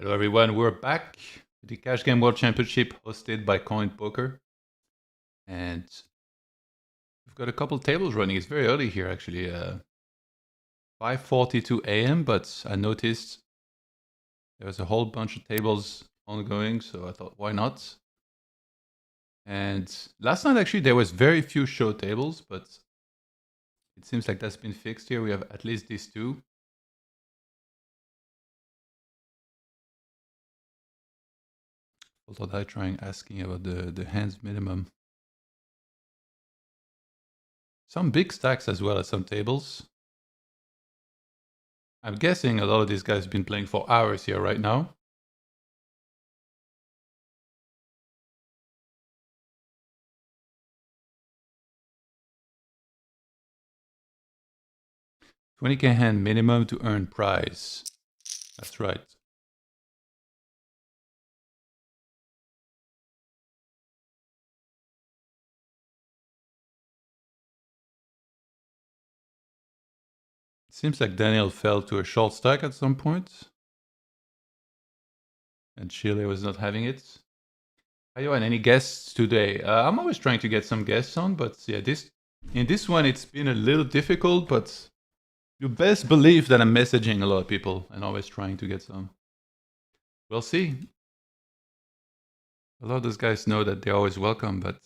Hello everyone, we're back with the Cash Game World Championship hosted by Coin Poker. And we've got a couple tables running. It's very early here actually, 5:42 a.m. But I noticed there was a whole bunch of tables ongoing, so I thought, why not? And last night actually there was very few show tables, but it seems like that's been fixed here. We have at least these two. Although I trying asking about the hands minimum. Some big stacks as well as some tables. I'm guessing a lot of these guys have been playing for hours here right now. $20K hand minimum to earn prize. That's right. Seems like Daniel fell to a short stack at some point. And Chile was not having it. Ayo, and any guests today? I'm always trying to get some guests on, but yeah, in this one it's been a little difficult, but you best believe that I'm messaging a lot of people and always trying to get some. We'll see. A lot of those guys know that they're always welcome, but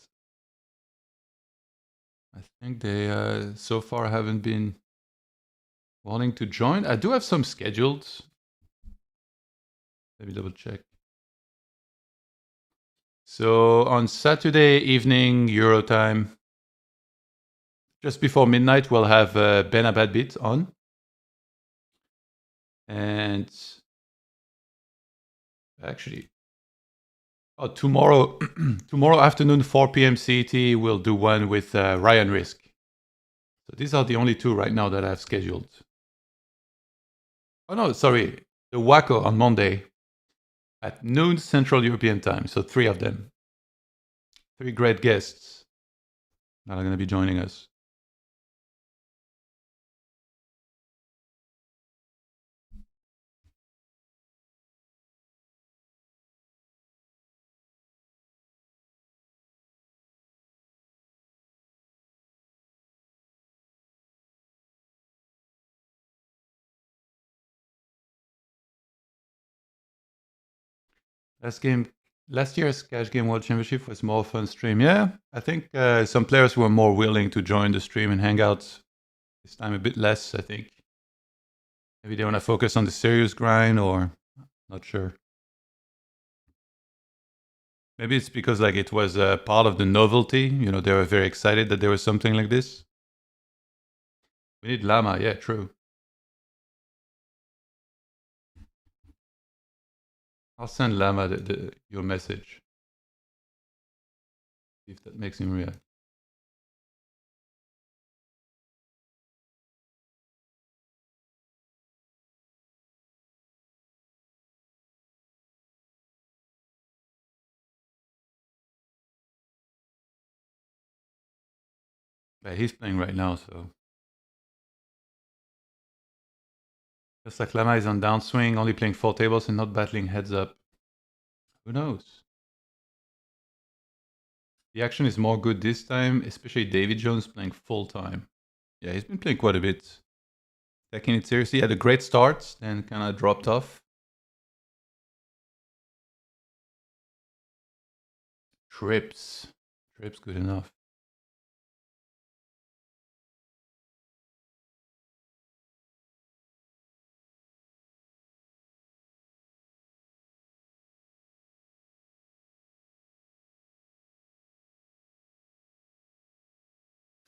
I think they so far haven't been wanting to join. I do have some scheduled. Let me double check. So on Saturday evening, Euro time, just before midnight, we'll have Ben Abadbit on. And actually, tomorrow afternoon, 4 p.m. CET, we'll do one with Ryan Risk. So these are the only two right now that I've scheduled. Oh no, sorry. The Waco on Monday at noon Central European time. So 3 of them. 3 great guests that are going to be joining us. Last year's Cash Game World Championship was more fun stream. Yeah, I think some players were more willing to join the stream and hang out. This time a bit less, I think. Maybe they want to focus on the serious grind, or not sure. Maybe it's because like it was part of the novelty. You know, they were very excited that there was something like this. We need Llama. Yeah, true. I'll send Llama your message. See if that makes him react. Yeah, he's playing right now, so. Just like Llama is on downswing, only playing 4 tables and not battling heads up. Who knows? The action is more good this time, especially David Jones playing full time. Yeah, he's been playing quite a bit. Taking it seriously. He had a great start, then kind of dropped off. Trips. Trips good enough.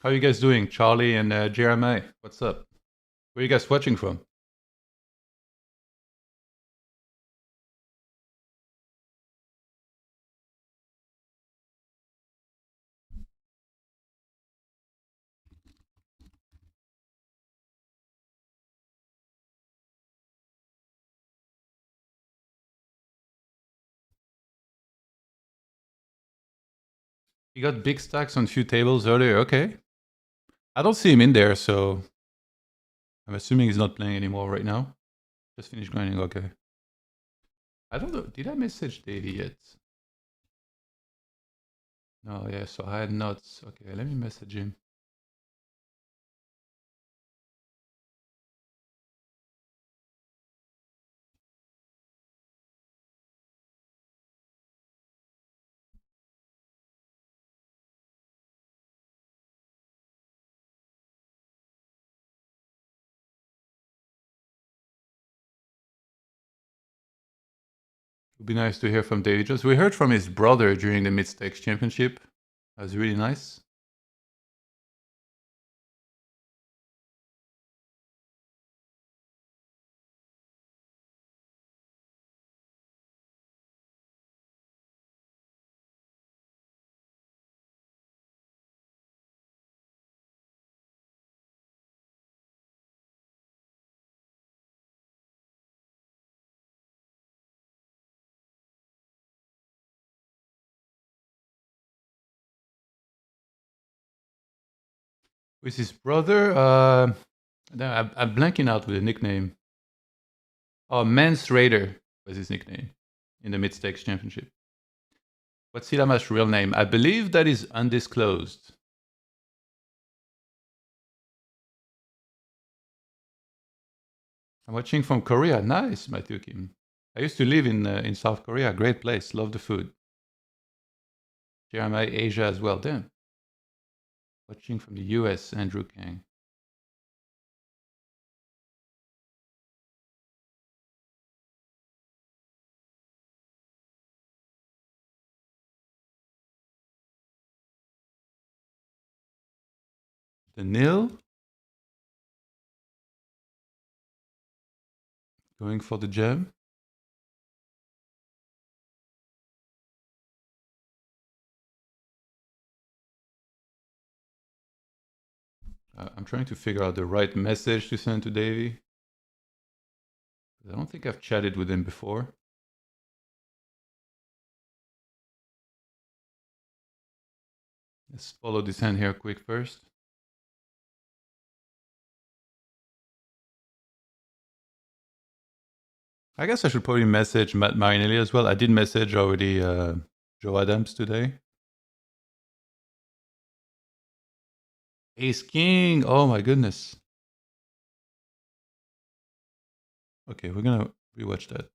How are you guys doing? Charlie and Jeremiah, what's up? Where are you guys watching from? You got big stacks on a few tables earlier. Okay. I don't see him in there, so I'm assuming he's not playing anymore right now. Just finished grinding. Okay. I don't know. Did I message Davey yet? No, yeah, so I had not. Okay, let me message him. It would be nice to hear from Davey Jones. We heard from his brother during the Mid-Stakes Championship. That was really nice. With his brother, I'm blanking out with the nickname. Oh, Mance Raider was his nickname in the Mid-Stakes Championship. What's Silama's real name? I believe that is undisclosed. I'm watching from Korea. Nice, Matthew Kim. I used to live in South Korea. Great place. Love the food. Jeremiah, Asia as well. Damn. Watching from the US, Andrew Kang. The nil. Going for the gem. I'm trying to figure out the right message to send to Davey. I don't think I've chatted with him before. Let's follow this hand here quick first. I guess I should probably message Matt Marinelli as well. I did message already JoeAdams today. Ace King. Oh my goodness. Okay, we're gonna rewatch that.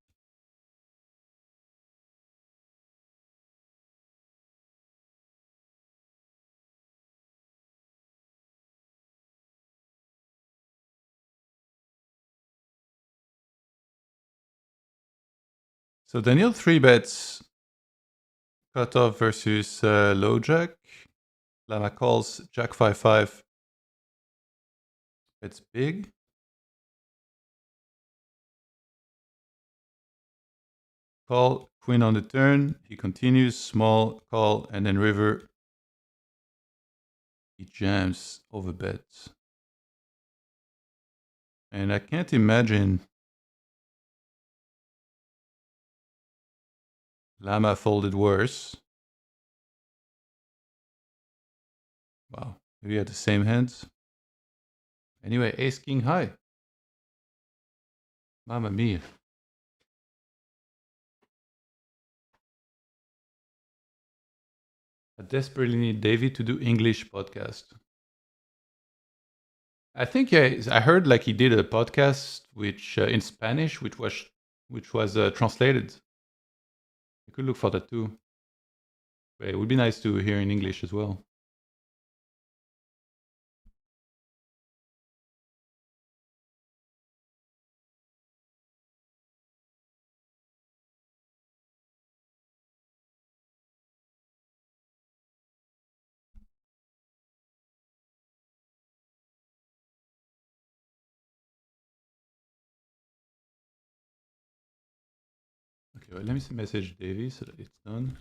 So Daniel 3-bets cutoff versus low jack. Lama calls jack 5-5. It's big. Call, queen on the turn. He continues, small, call, and then river. He jams, over bets. And I can't imagine Lama folded worse. Wow, maybe had the same hands. Anyway, ace king high. Mamma mia. I desperately need Davey to do English podcast. I think I heard like he did a podcast which in Spanish, which was translated. You could look for that too. But it would be nice to hear in English as well. Okay, well, let me message Davey so that it's done.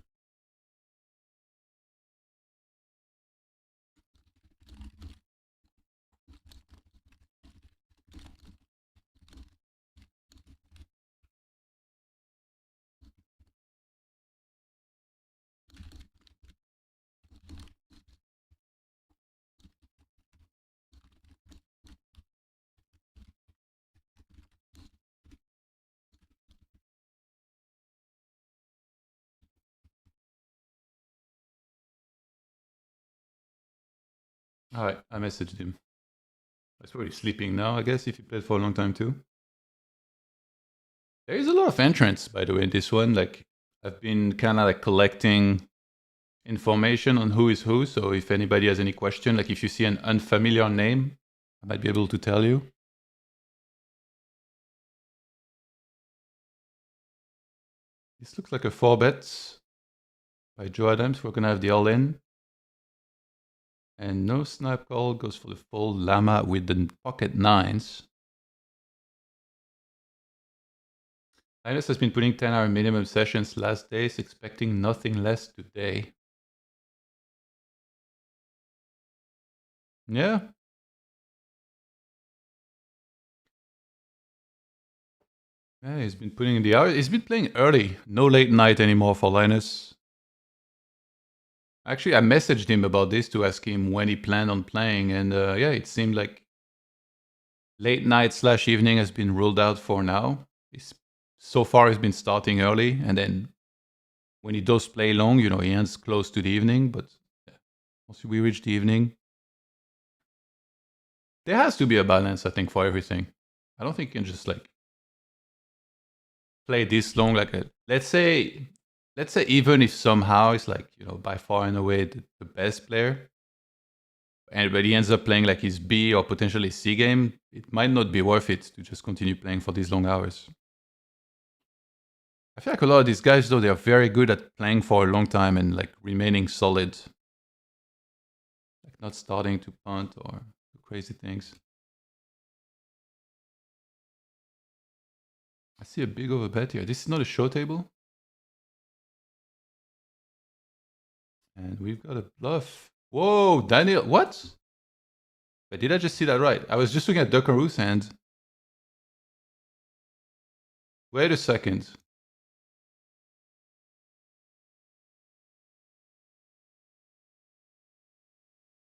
Alright, I messaged him. He's probably sleeping now, I guess, if he played for a long time too. There is a lot of entrants, by the way, in this one. Like, I've been kind of like collecting information on who is who. So if anybody has any question, like if you see an unfamiliar name, I might be able to tell you. This looks like a 4-bet by JoeAdams. We're gonna have the all-in. And no snipe call, goes for the full llama with the pocket nines. Linus has been putting 10-hour minimum sessions last days, expecting nothing less today. Yeah. Yeah, he's been putting in the hours. He's been playing early. No late night anymore for Linus. Actually, I messaged him about this to ask him when he planned on playing. And yeah, it seemed like late night / evening has been ruled out for now. So far, he's been starting early. And then when he does play long, you know, he ends close to the evening. But yeah, once we reach the evening, there has to be a balance, I think, for everything. I don't think you can just like play this long. Like let's say even if somehow it's like, you know, by far and away the best player, but he ends up playing like his B or potentially C game, it might not be worth it to just continue playing for these long hours. I feel like a lot of these guys, though, they are very good at playing for a long time and like remaining solid, like not starting to punt or do crazy things. I see a big overbet here. This is not a show table. And we've got a bluff. Whoa, Daniel, what? But did I just see that right? I was just looking at Duckaroo's hand. Wait a second.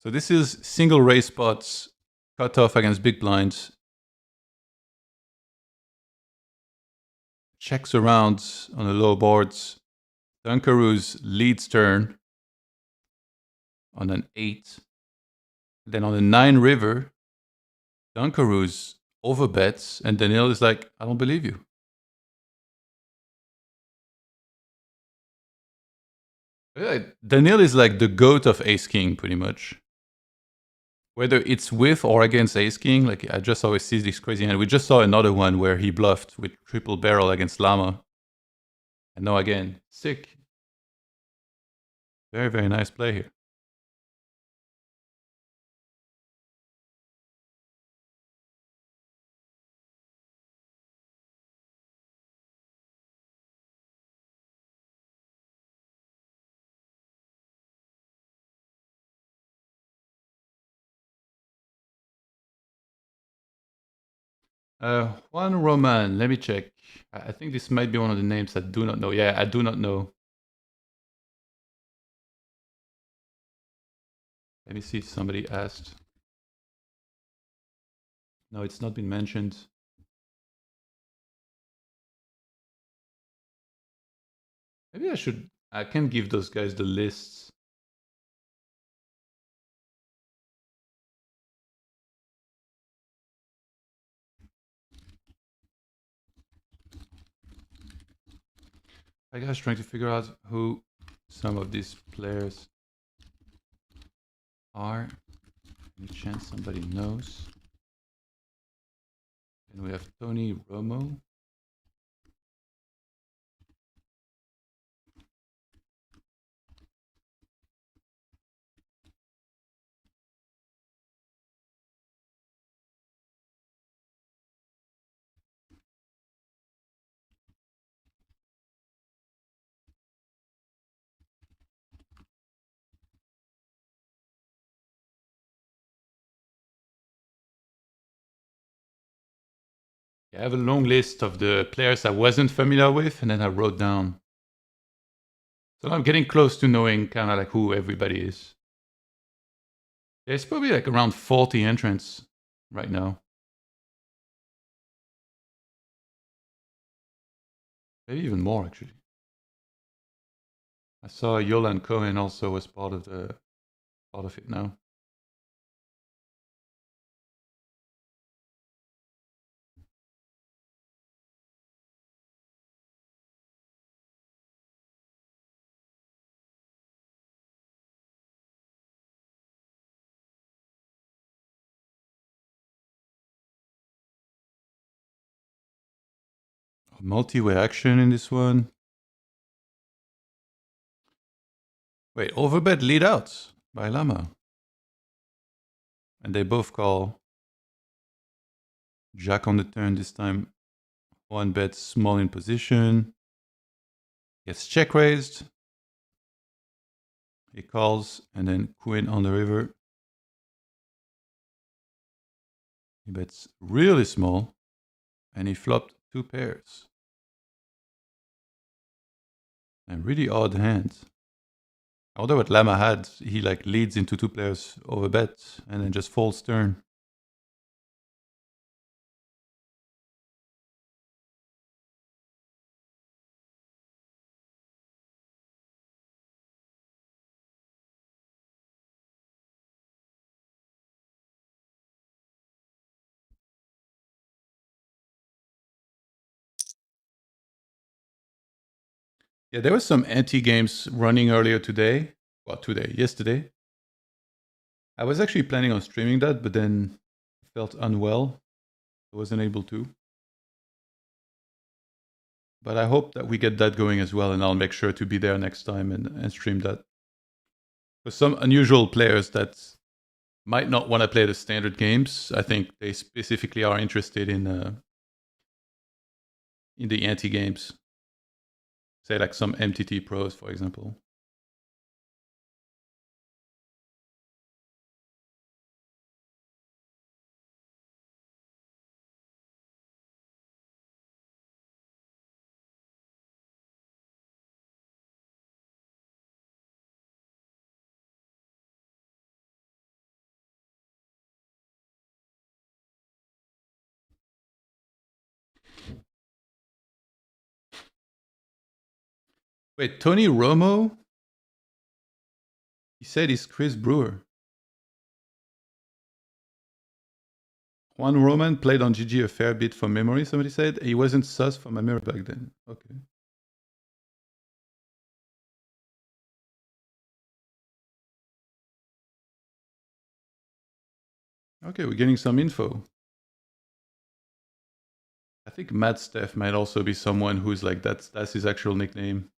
So this is single raise spots, cut off against big blinds. Checks around on the low boards. Dunkaroo's leads turn on an 8. Then on the 9 river, Dunkaroo's overbets, and Daniel is like, I don't believe you. Yeah, Daniel is like the goat of ace king, pretty much. Whether it's with or against ace king, like I just always see this crazy hand. We just saw another one where he bluffed with triple barrel against Llama. And now again, sick. Very, very nice play here. Juan Roman, let me check. I think this might be one of the names I do not know. Yeah, I do not know. Let me see if somebody asked. No, it's not been mentioned. Maybe I can give those guys the lists. I guess trying to figure out who some of these players are. Any chance somebody knows? And we have Tony Romo. Yeah, I have a long list of the players I wasn't familiar with, and then I wrote down. So I'm getting close to knowing kind of like who everybody is. There's probably like around 40 entrants right now. Maybe even more, actually. I saw Yolan Cohen also was part of it now. Multi-way action in this one. Wait, overbet lead out by Lama. And they both call. Jack on the turn this time. One bet small in position. Gets check raised. He calls, and then queen on the river. He bets really small, and he flopped 2 pairs. And really odd hand. Although what Lama had, he like leads into 2 players over bet, and then just folds turn. Yeah, there was some anti-games running earlier today. Well, yesterday. I was actually planning on streaming that, but then felt unwell. I wasn't able to. But I hope that we get that going as well, and I'll make sure to be there next time and stream that. For some unusual players that might not want to play the standard games, I think they specifically are interested in the anti-games. Say like some MTT pros, for example. Wait, Tony Romo? He said he's Chris Brewer. Juan Roman played on GG a fair bit from memory, somebody said. He wasn't sus from my mirror back then. Okay. Okay, we're getting some info. I think Matt Steph might also be someone who's like, that's his actual nickname.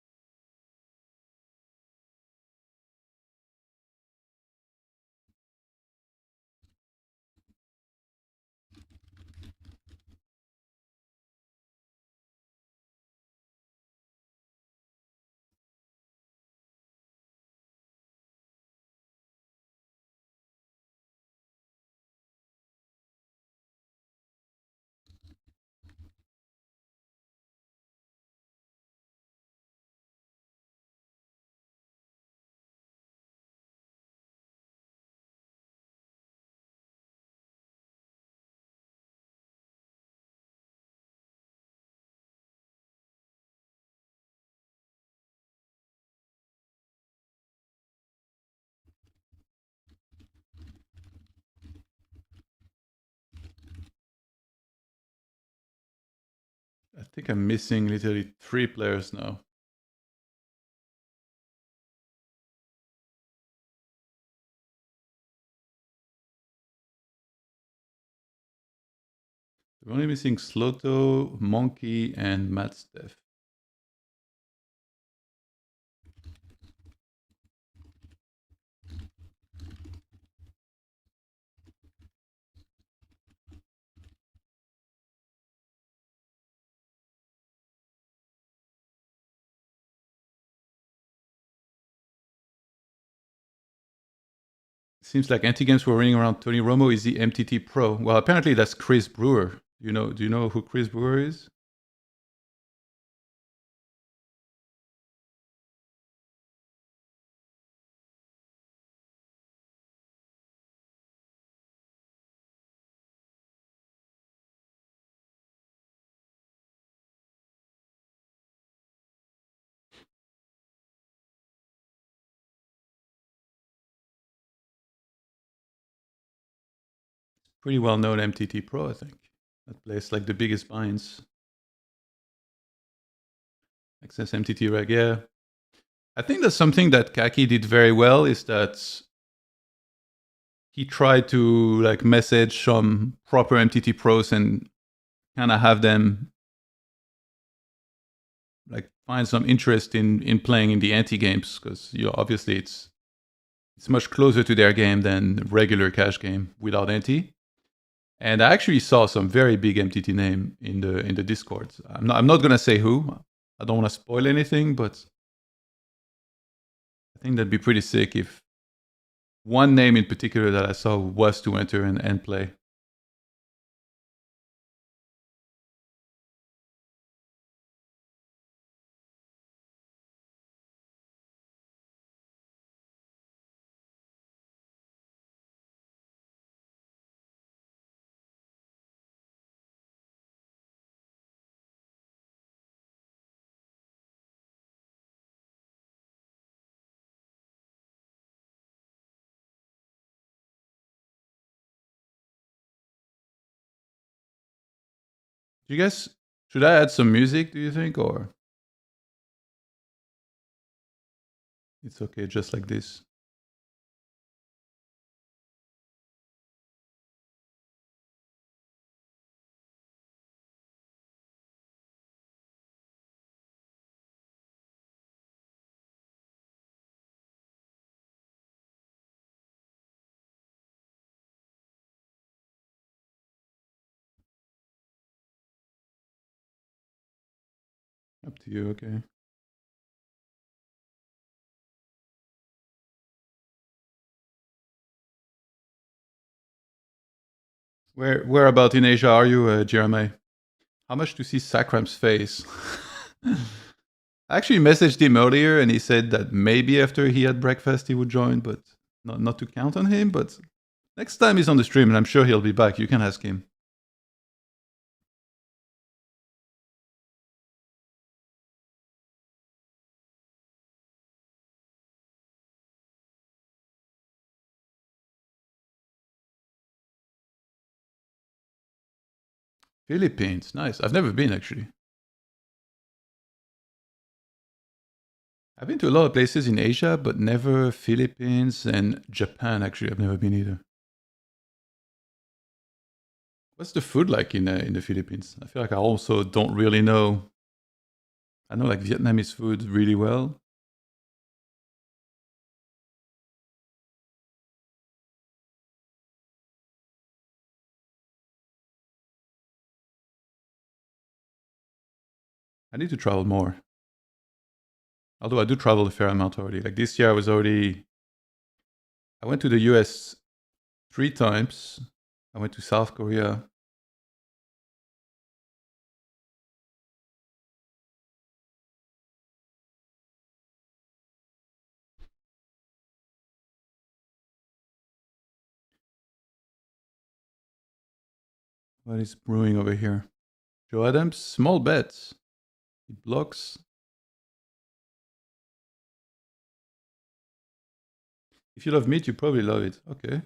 I think I'm missing literally 3 players now. We're only missing Sloto, Monkey, and Matt Steph. Seems like anti-games were running around Tony Romo is the MTT Pro. Well, apparently that's Chris Brewer. Do you know who Chris Brewer is? Pretty well-known MTT Pro, I think. That plays like the biggest binds. Access MTT Reg, yeah. I think that's something that Kaki did very well, is that he tried to like message some proper MTT pros and kind of have them find some interest in playing in the ante games, because obviously it's much closer to their game than regular cash game without ante. And I actually saw some very big MTT name in the Discord. I'm not gonna say who. I don't want to spoil anything, but I think that'd be pretty sick if one name in particular that I saw was to enter and play. Do you guys, should I add some music, do you think, or it's okay just like this? Up to you, okay. Where about in Asia are you, Jeremy? How much to see Sakram's face? I actually messaged him earlier and he said that maybe after he had breakfast he would join, but not to count on him. But next time he's on the stream, and I'm sure he'll be back, you can ask him. Philippines, nice. I've never been actually. I've been to a lot of places in Asia, but never Philippines and Japan. Actually, I've never been either. What's the food like in the Philippines? I feel like I also don't really know. I know like Vietnamese food really well. I need to travel more. Although I do travel a fair amount already. Like this year, I went to the US 3 times. I went to South Korea. What is brewing over here? JoeAdams, small bets. He blocks. If you love meat, you probably love it. Okay.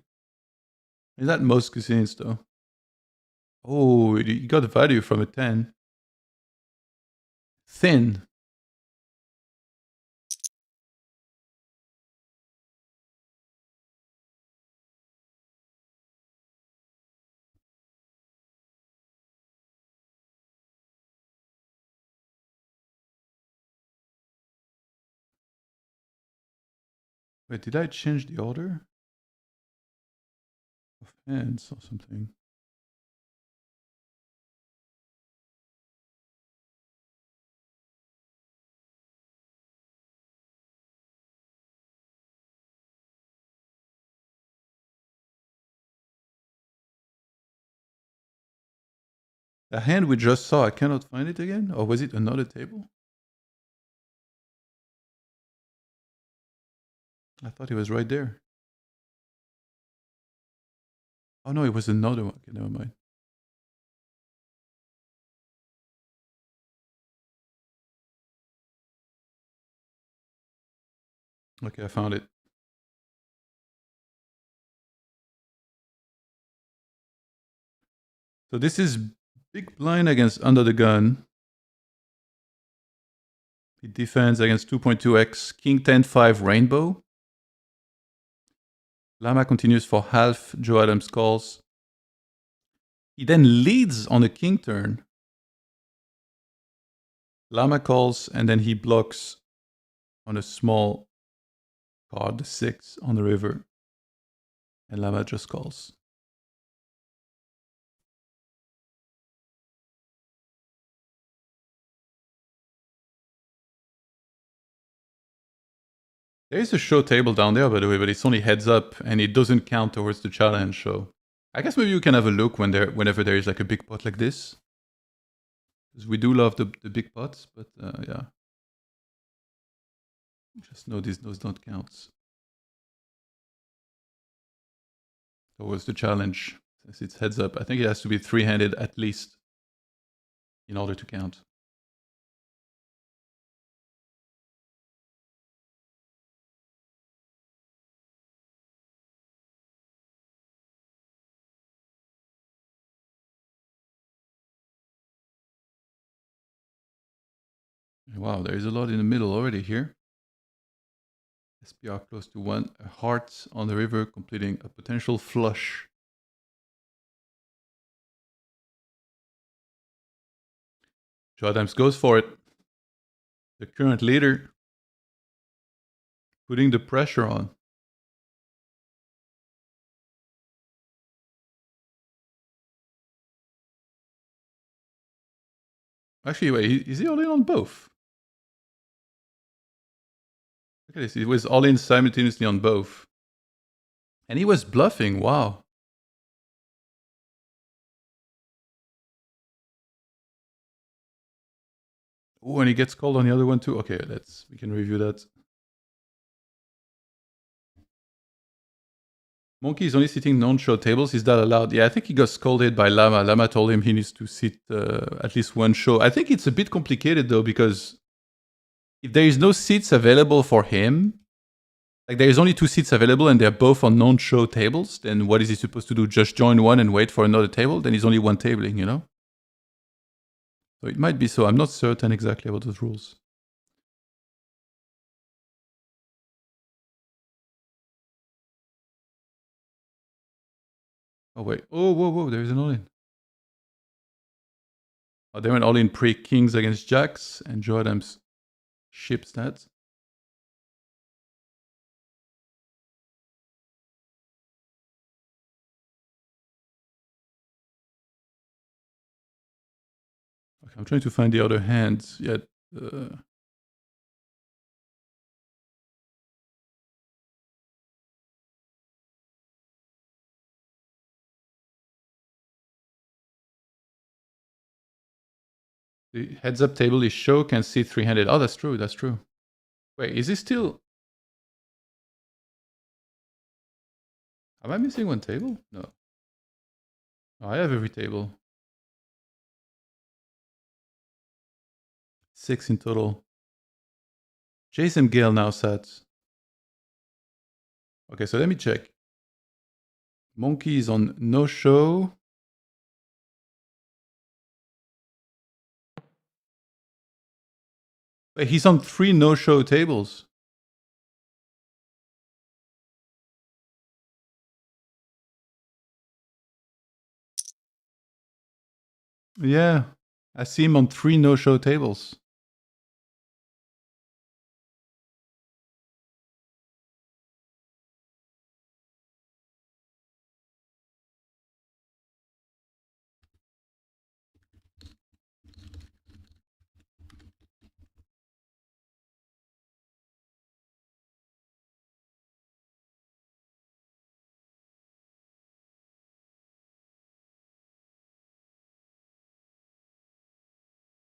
Is that most cuisines though? Oh, you got value from a 10. Thin. Wait, did I change the order of hands or something? The hand we just saw, I cannot find it again? Or was it another table? I thought it was right there. Oh no, it was another one. Okay, never mind. Okay, I found it. So this is big blind against under the gun. He defends against 2.2x, King 10-5 rainbow. Lama continues for half, JoeAdams calls. He then leads on the king turn. Llama calls, and then he blocks on a small card, the 6 on the river. And Llama just calls. There is a show table down there, by the way, but it's only heads up, and it doesn't count towards the challenge, so... I guess maybe you can have a look whenever there is like a big pot like this. Because we do love the big pots, but yeah. Just know those don't count towards the challenge. Since it's heads up, I think it has to be 3-handed at least in order to count. Wow, there is a lot in the middle already here. SPR close to 1, a heart on the river completing a potential flush. JoeAdams goes for it. The current leader putting the pressure on. Actually, wait, is he all in on both? Look at this, he was all in simultaneously on both. And he was bluffing, wow. Oh, and he gets called on the other one too. Okay, we can review that. Monkey is only sitting non-show tables. Is that allowed? Yeah, I think he got scolded by Llama. Llama told him he needs to sit at least one show. I think it's a bit complicated though, because if there is no seats available for him, like there is only 2 seats available and they're both on non-show tables, then what is he supposed to do? Just join one and wait for another table? Then he's only one tabling, you know? So it might be so. I'm not certain exactly about those rules. Oh, wait. Oh, whoa, there is an all-in. Oh, they went all-in pre-kings against jacks, and JoeAdams ships that. Okay, I'm trying to find the other hands yet. The heads-up table is show can see 3-handed. Oh, that's true. That's true. Wait, is this still... Am I missing one table? No. Oh, I have every table. 6 in total. Jason Gale now sets. Okay, so let me check. Monkey is on no show. Wait, he's on 3 no-show tables. Yeah, I see him on 3 no-show tables.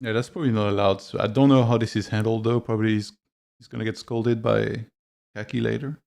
Yeah, that's probably not allowed. So I don't know how this is handled though. Probably he's gonna get scolded by Kaki later.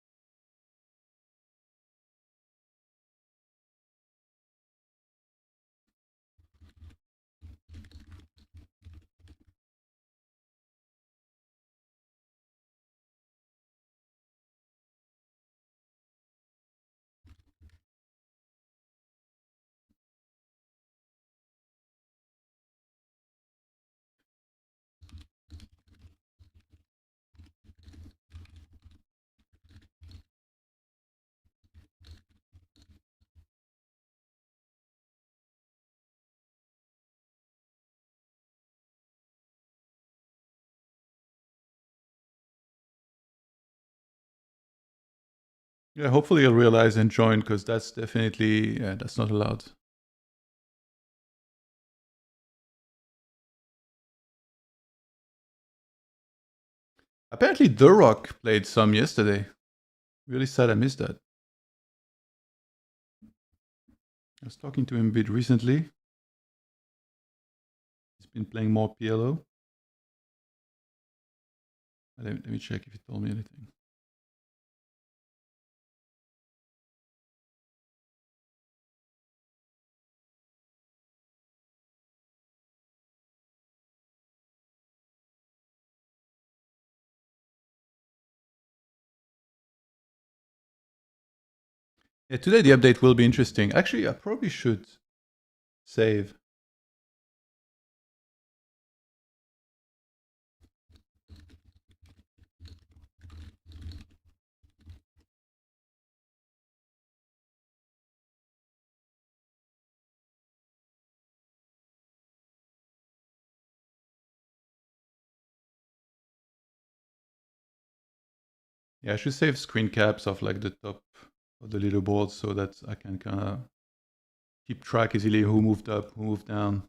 Yeah, hopefully you'll realize and join, because that's definitely, yeah, that's not allowed. Apparently The Rock played some yesterday. Really sad I missed that. I was talking to him a bit recently. He's been playing more PLO. Let me check if he told me anything. Yeah, today the update will be interesting. Actually, I probably should save. Yeah, I should save screen caps of like the top of the leaderboard so that I can kind of keep track easily who moved up, who moved down.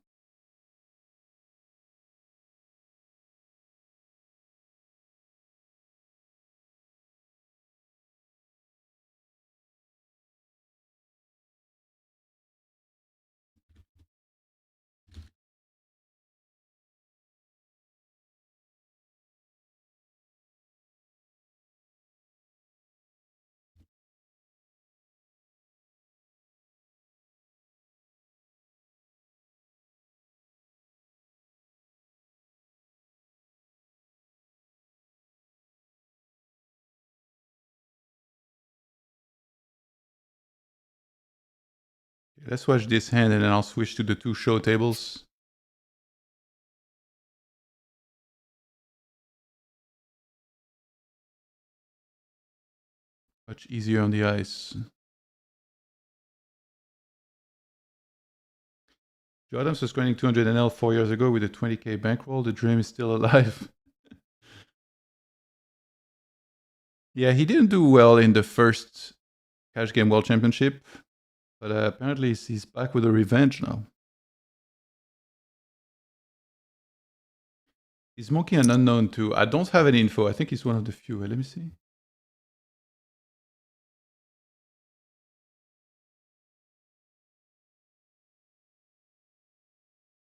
Okay, let's watch this hand and then I'll switch to the two show tables. Much easier on the ice. JoeAdams was grinding 200 NL 4 years ago with a 20k bankroll. The dream is still alive. Yeah, he didn't do well in the first Cash Game World Championship, but apparently he's back with a revenge now. Is Monkey an unknown too? I don't have any info. I think he's one of the few. Let me see.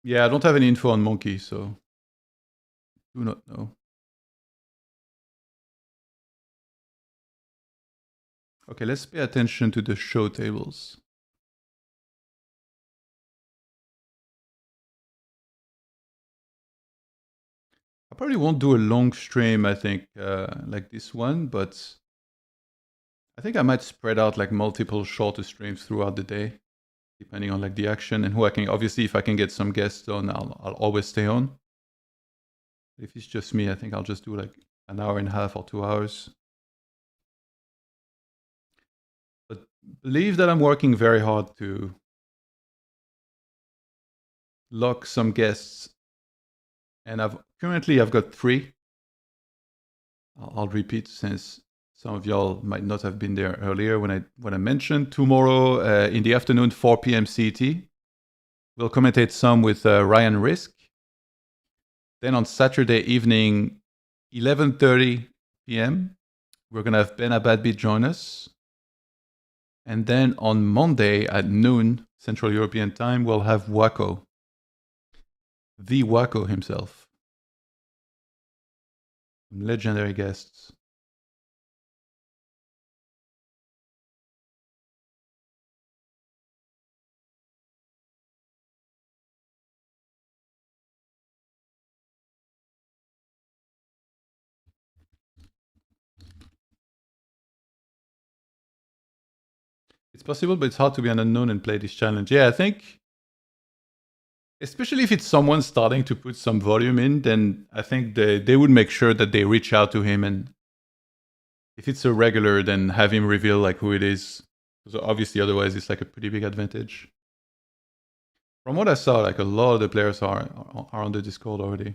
Yeah, I don't have any info on Monkey, so do not know. Okay, let's pay attention to the show tables. I probably won't do a long stream, I think, like this one, but I think I might spread out like multiple shorter streams throughout the day, depending on like the action and who I can. Obviously, if I can get some guests on, I'll always stay on. If it's just me, I think I'll just do like an hour and a half or 2 hours. But believe that I'm working very hard to lock some guests, and I've got 3. I'll repeat since some of y'all might not have been there earlier when I mentioned tomorrow in the afternoon, 4 p.m. CET. We'll commentate some with Ryan Risk. Then on Saturday evening, 11:30 p.m., we're gonna have Ben Abadbi join us. And then on Monday at noon Central European time, we'll have Wako, the Wako himself. Legendary guests. It's possible, but it's hard to be an unknown and play this challenge. Yeah, I think, especially if it's someone starting to put some volume in, then I think they would make sure that they reach out to him, and if it's a regular, then have him reveal like who it is. So obviously, otherwise, it's like a pretty big advantage. From what I saw, like a lot of the players are on the Discord already.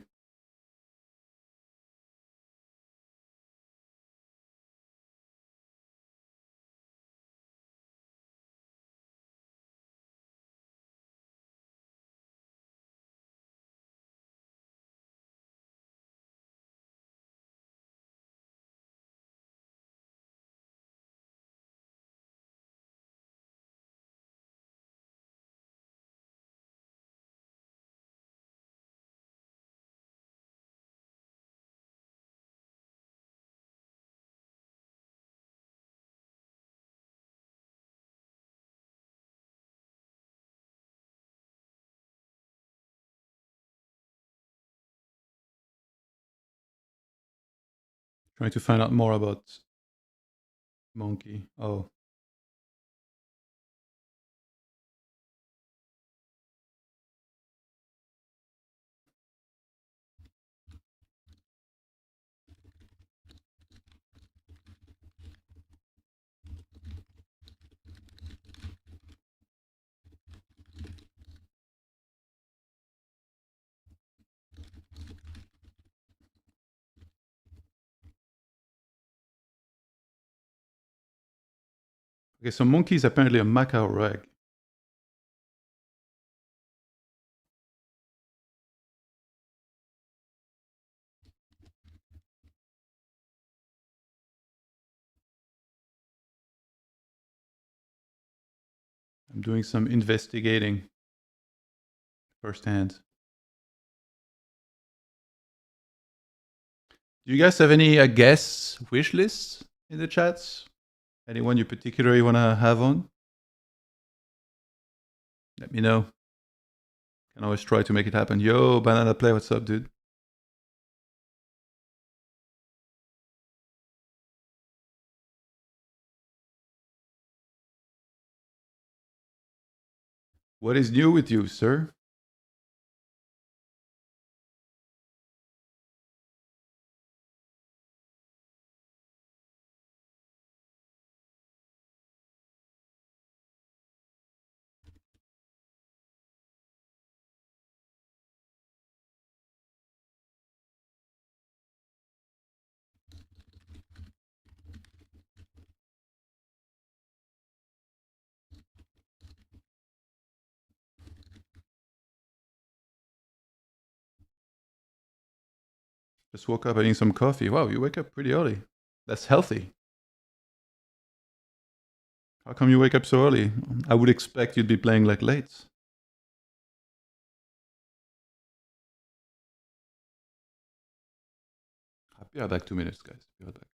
Trying to find out more about monkey. Oh. Okay, so monkey is apparently a Macau rag. I'm doing some investigating firsthand. Do you guys have any guests wish lists in the chats? Anyone you particularly want to have on? Let me know. Can always try to make it happen. Yo, Banana Play, what's up, dude? What is new with you, sir? Just woke up eating some coffee. Wow, you wake up pretty early. That's healthy. How come you wake up so early? I would expect you'd be playing like late. I'll be right back 2 minutes, guys. Be right back.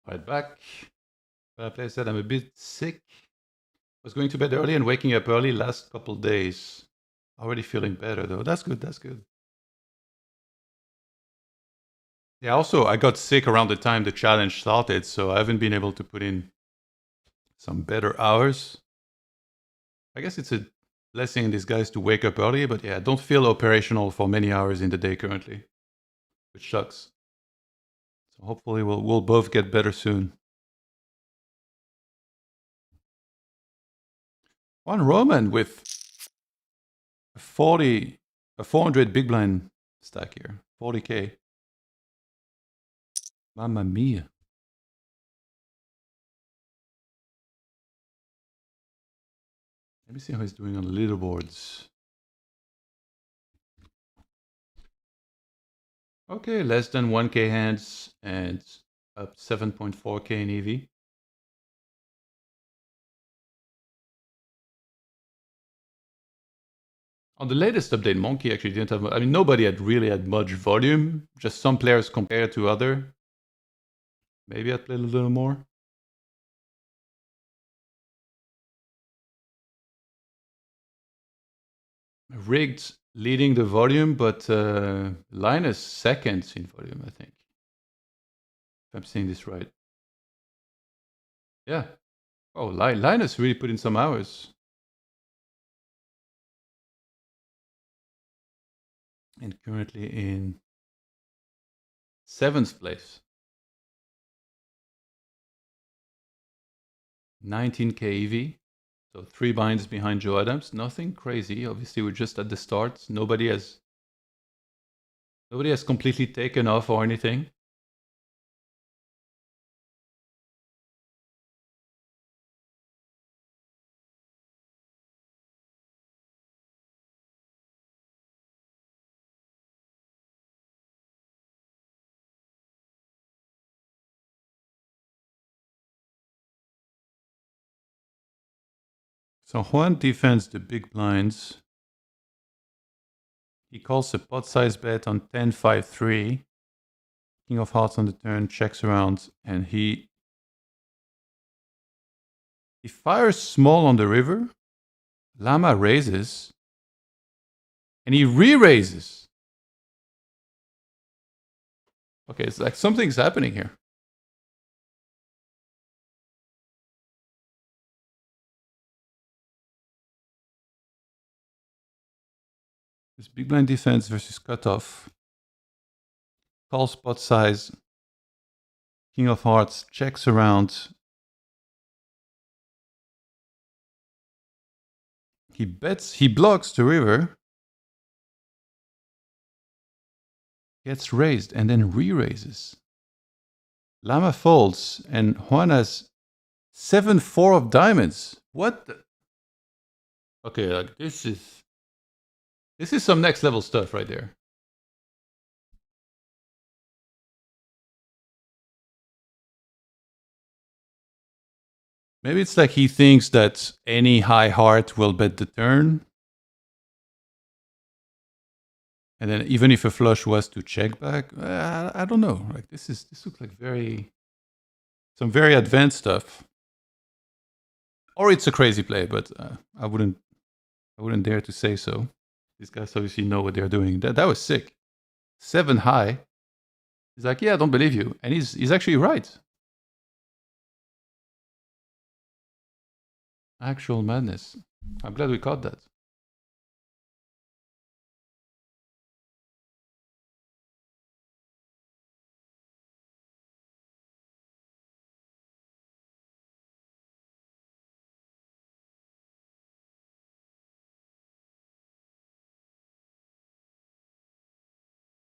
Right back. Play said I'm a bit sick. Was going to bed early and waking up early last couple days. Already feeling better though. That's good. That's good. Yeah, also I got sick around the time the challenge started, so I haven't been able to put in some better hours. I guess it's a blessing in disguise to wake up early, but yeah, I don't feel operational for many hours in the day currently, which sucks. So hopefully we'll both get better soon. One Roman with a 400 big blind stack here, 40k. Mamma mia. Let me see how he's doing on the leaderboards. Okay, less than 1k hands and up 7.4k in EV. On the latest update, Monkey actually didn't have. I mean, nobody had really had much volume. Just some players compared to other. Maybe I'd play a little more. Rigged leading the volume, but Linus second in volume, I think. If I'm saying this right. Yeah. Oh, Linus really put in some hours. And currently in 7th place. 19k EV. So 3 binds behind JoeAdams. Nothing crazy. Obviously, we're just at the start. Nobody has completely taken off or anything. So Juan defends the big blinds. He calls a pot size bet on 10-5-3. King of hearts on the turn, checks around, and he fires small on the river. Lama raises, and he re-raises. Okay, it's like something's happening here. This big blind defense versus cutoff. Call spot size. King of hearts checks around. He bets, he blocks the river. Gets raised and then re-raises. Lama folds and Juan has 7-4 of diamonds. What the? Okay, like this is some next level stuff right there. Maybe it's like he thinks that any high heart will bet the turn. And then even if a flush was to check back, I don't know. Like this looks like some very advanced stuff. Or it's a crazy play, but I wouldn't dare to say so. These guys obviously know what they're doing. That was sick. 7 high. He's like, yeah, I don't believe you. And he's actually right. Actual madness. I'm glad we caught that.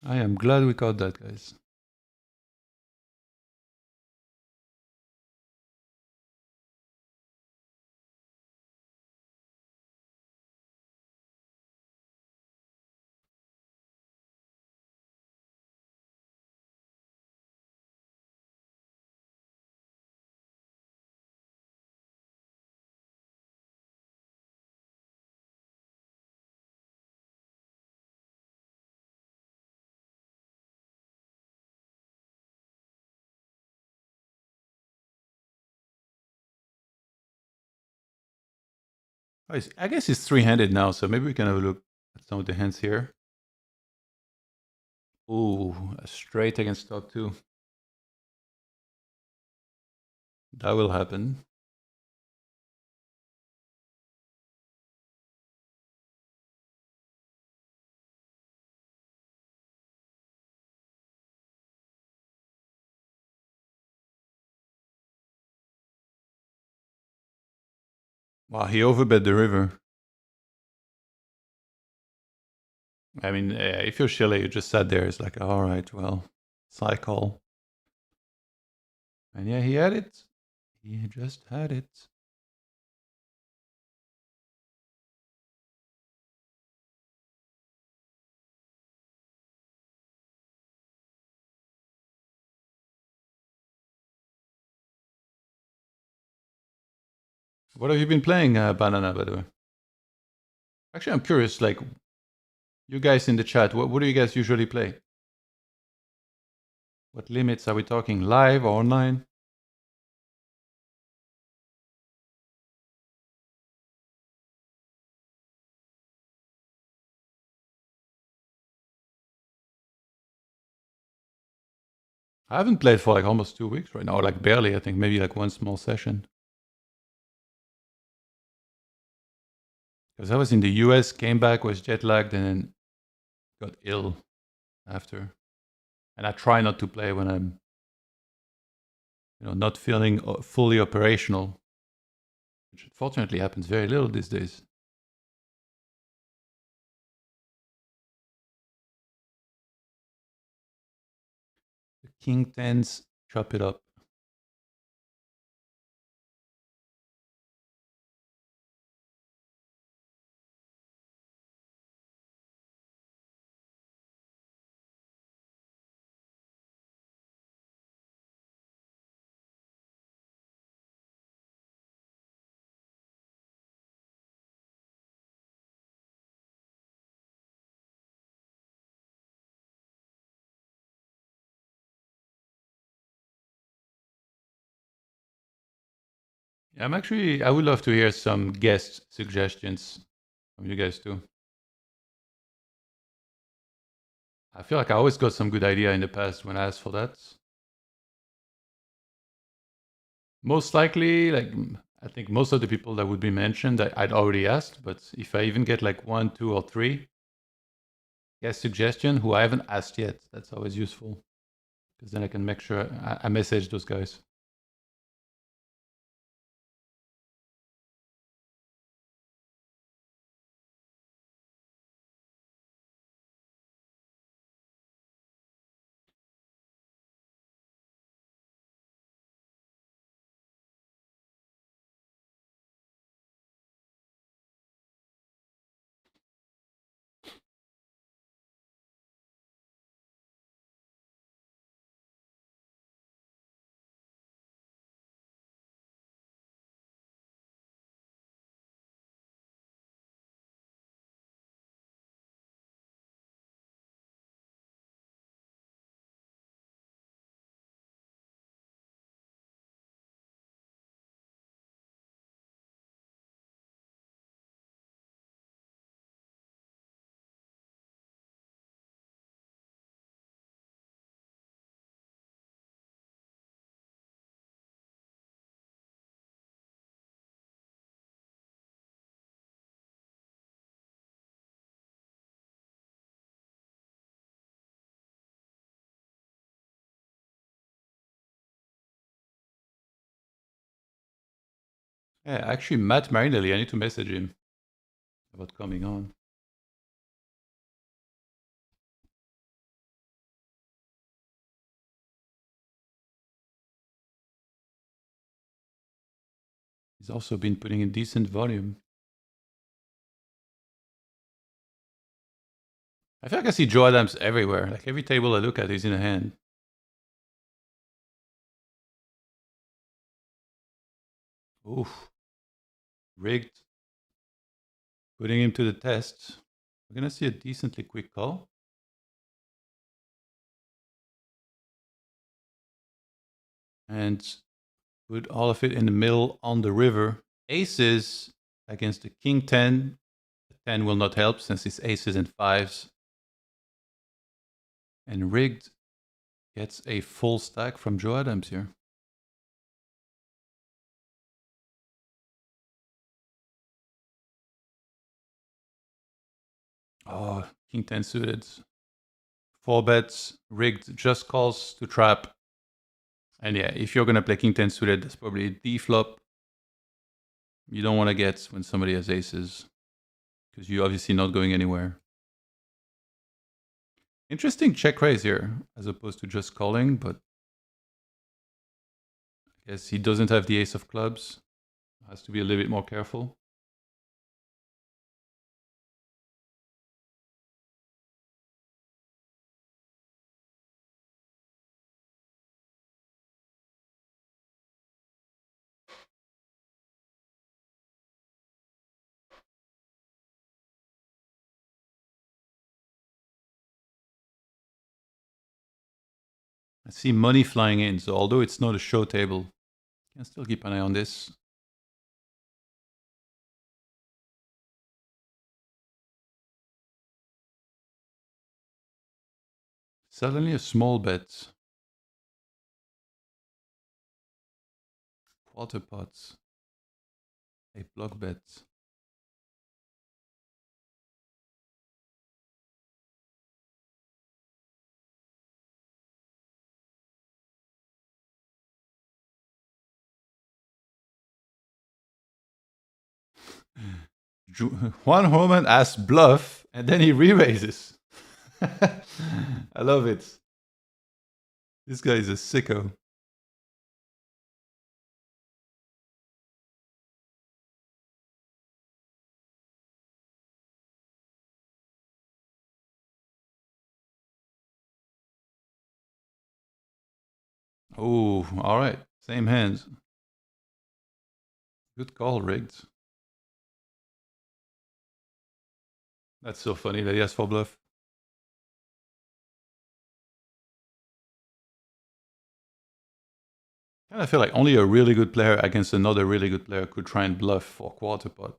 I am glad we caught that, guys. I guess he's three-handed now, so maybe we can have a look at some of the hands here. Ooh, a straight against top two. That will happen. Wow, he overbet the river. I mean, if you're Chile, you just sat there. It's like, all right, well, cycle. And yeah, he had it. He just had it. What have you been playing, Banana, by the way? Actually, I'm curious, like, you guys in the chat, what do you guys usually play? What limits are we talking, live or online? I haven't played for like almost 2 weeks right now, or like barely, I think, maybe like one small session. Because I was in the US, came back, was jet lagged, and then got ill after. And I try not to play when I'm, not feeling fully operational, which unfortunately happens very little these days. The king tens, chop it up. Yeah, I would love to hear some guest suggestions from you guys too. I feel like I always got some good idea in the past when I asked for that. Most likely, like, I think most of the people that would be mentioned, I'd already asked, but if I even get like 1, 2, or 3 guest suggestion who I haven't asked yet, that's always useful. Because then I can make sure I message those guys. Yeah, actually, Matt Marinelli, I need to message him about coming on. He's also been putting in decent volume. I feel like I see JoeAdams everywhere. Like every table I look at, he's in a hand. Oof. Rigged. Putting him to the test. We're going to see a decently quick call. And put all of it in the middle on the river. Aces, against the king 10. The 10 will not help since it's aces and fives. And rigged gets a full stack from JoeAdams here. Oh, king 10 suited. 4 bets, rigged, just calls to trap. And yeah, if you're going to play king 10 suited, that's probably D flop. You don't want to get when somebody has aces, because you're obviously not going anywhere. Interesting check raise here, as opposed to just calling, but I guess he doesn't have the ace of clubs. Has to be a little bit more careful. I see money flying in, so although it's not a show table, I can still keep an eye on this. Suddenly a small bet. Quarter pots. A block bet. Juan Horman asks bluff, and then he re-raises. I love it. This guy is a sicko. Oh, all right. Same hands. Good call, rigged. That's so funny that he has 4 bluff. I feel like only a really good player against another really good player could try and bluff for quarter pot.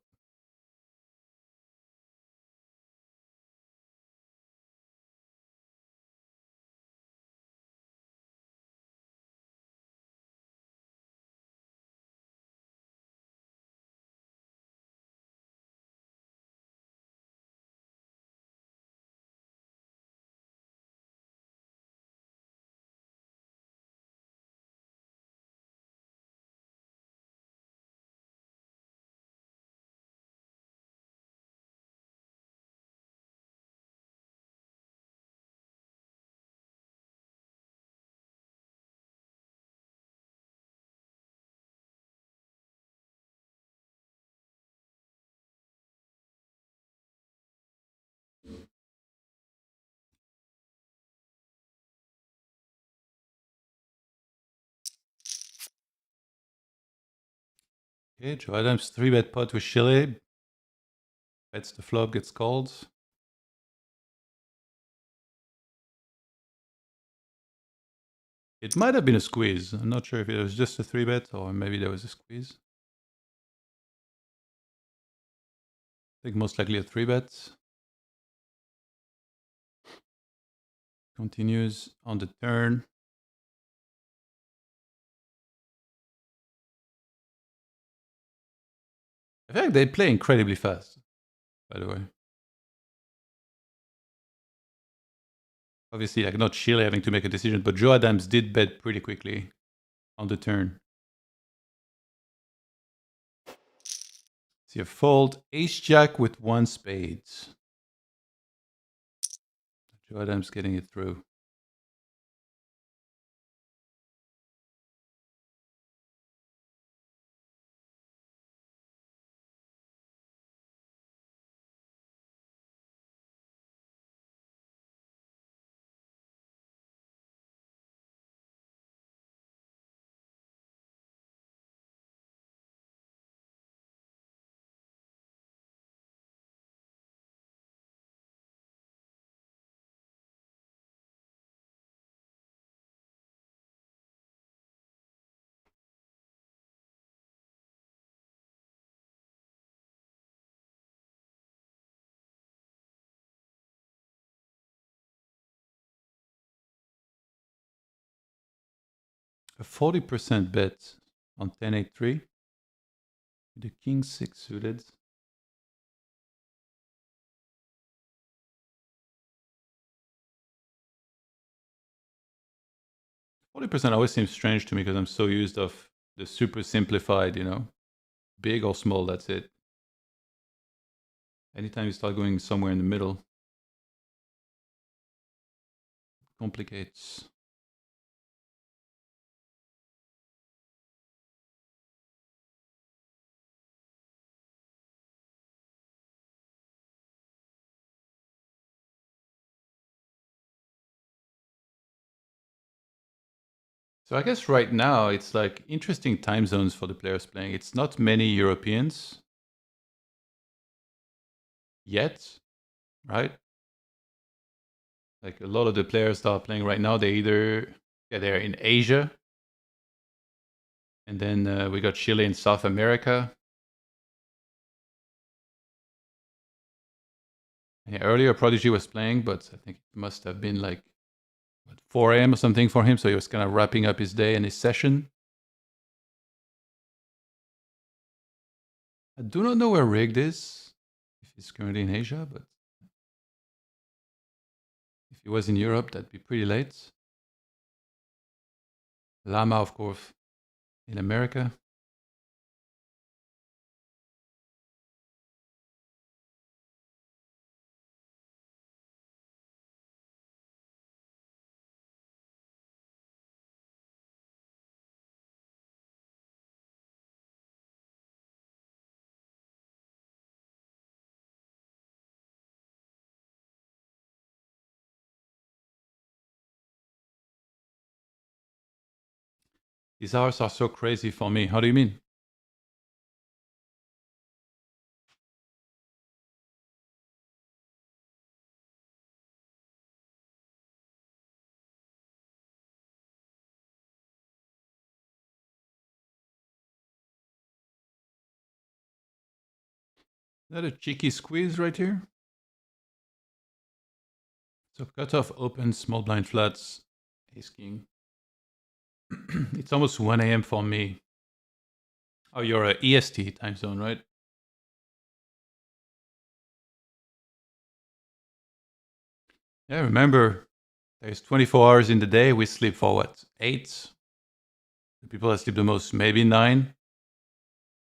Okay, JoeAdams 3-bet pot with Chile. Bets the flop, gets called. It might have been a squeeze. I'm not sure if it was just a 3-bet or maybe there was a squeeze. I think most likely a 3-bet. Continues on the turn. I feel like they play incredibly fast, by the way. Obviously, like not Chile having to make a decision, but JoeAdams did bet pretty quickly on the turn. See a fold, ace-jack with 1 spade. JoeAdams getting it through. A 40% bet on 10-8-3. The king 6 suited. %40 always seems strange to me because I'm so used of the super simplified, you know, big or small, that's it. Anytime you start going somewhere in the middle, complicates. So I guess right now it's like interesting time zones for the players playing. It's not many Europeans yet, right? Like a lot of the players that are playing right now, they're in Asia, and then we got Chile in South America. And earlier Prodigy was playing, but I think it must have been like 4 a.m. or something for him, so he was kind of wrapping up his day and his session. I do not know where Rigged is, if he's currently in Asia, but if he was in Europe, that'd be pretty late. Lama, of course, in America. These hours are so crazy for me. How do you mean? Is that a cheeky squeeze right here? So cutoff open, small blind flats, ace king. It's almost 1 a.m. for me. Oh, you're a EST time zone, right? Yeah, remember, there's 24 hours in the day. We sleep for what? 8? The people that sleep the most, maybe 9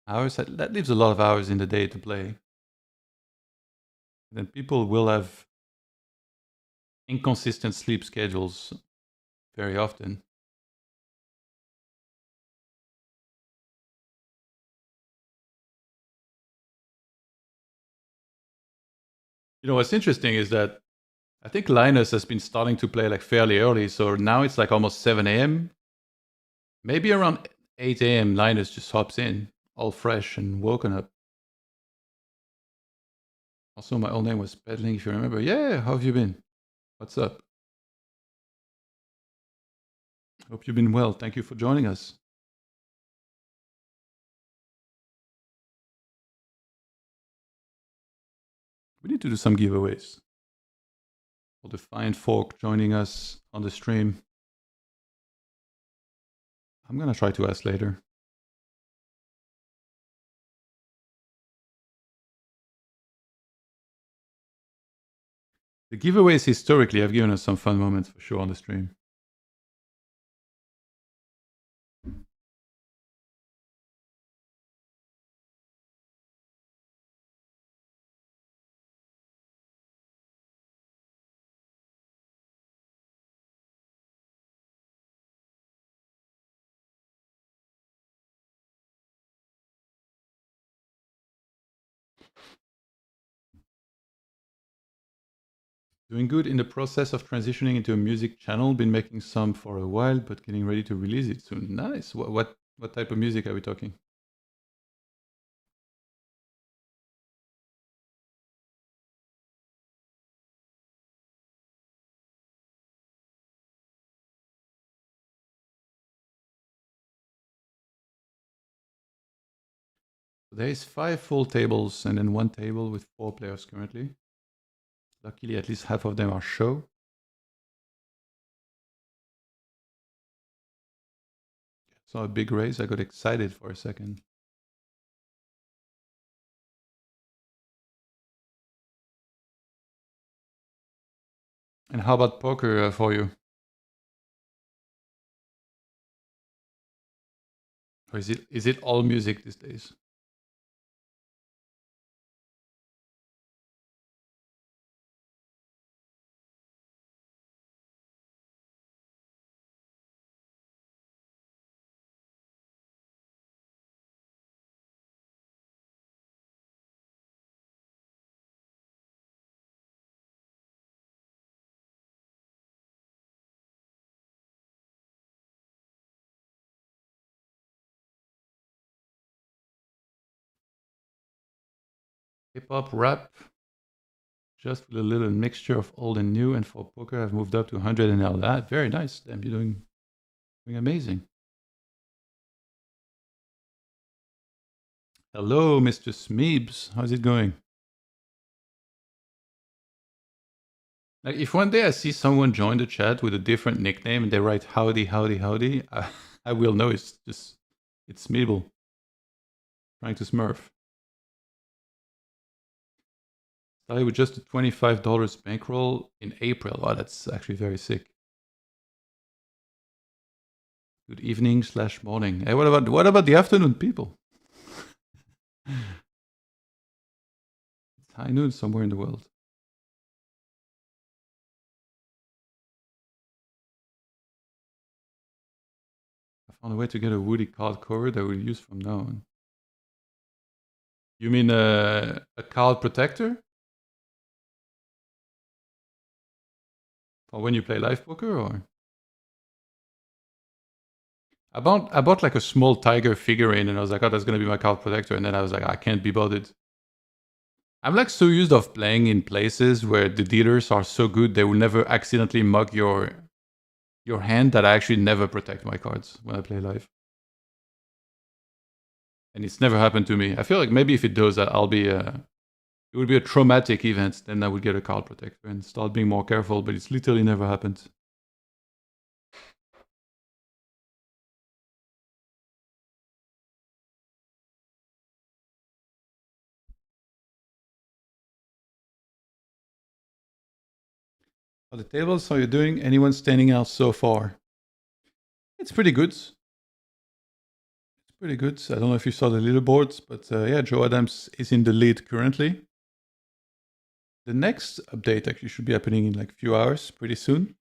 hours. That leaves a lot of hours in the day to play. Then people will have inconsistent sleep schedules very often. You know, what's interesting is that I think Linus has been starting to play like fairly early, so now it's like almost 7 a.m. Maybe around 8 a.m. Linus just hops in, all fresh and woken up. Also, my old name was Peddling, if you remember. Yeah, how have you been? What's up? Hope you've been well. Thank you for joining us. We need to do some giveaways. For the fine folk joining us on the stream. I'm going to try to ask later. The giveaways historically have given us some fun moments for sure on the stream. Doing good in the process of transitioning into a music channel. Been making some for a while, but getting ready to release it soon. Nice. What type of music are we talking? There is 5 full tables and then 1 table with 4 players currently. Luckily, at least half of them are show. Saw a big raise. I got excited for a second. And how about poker for you? Or is it all music these days? Hip hop, rap, just with a little mixture of old and new. And for poker, I've moved up to 100 and all that. Very nice. Damn, you're doing amazing. Hello, Mr. Smeebs. How's it going? Like, if one day I see someone join the chat with a different nickname and they write howdy, howdy, howdy, I will know it's Smeeble trying to smurf. Started with just a $25 bankroll in April. Wow, that's actually very sick. Good evening / morning. Hey, what about the afternoon, people? It's high noon somewhere in the world. I found a way to get a woody card cover that we'll use from now on. You mean a card protector? For when you play live poker, or? I bought like a small tiger figurine, and I was like, oh, that's gonna be my card protector. And then I was like, I can't be bothered. I'm like so used of playing in places where the dealers are so good they will never accidentally mug your hand that I actually never protect my cards when I play live. And it's never happened to me. I feel like maybe if it does, I'll be it would be a traumatic event. Then I would get a card protector and start being more careful. But it's literally never happened. How the tables? How are you doing? Anyone standing out so far? It's pretty good. It's pretty good. I don't know if you saw the leaderboards, but yeah, JoeAdams is in the lead currently. The next update actually should be happening in like a few hours, pretty soon.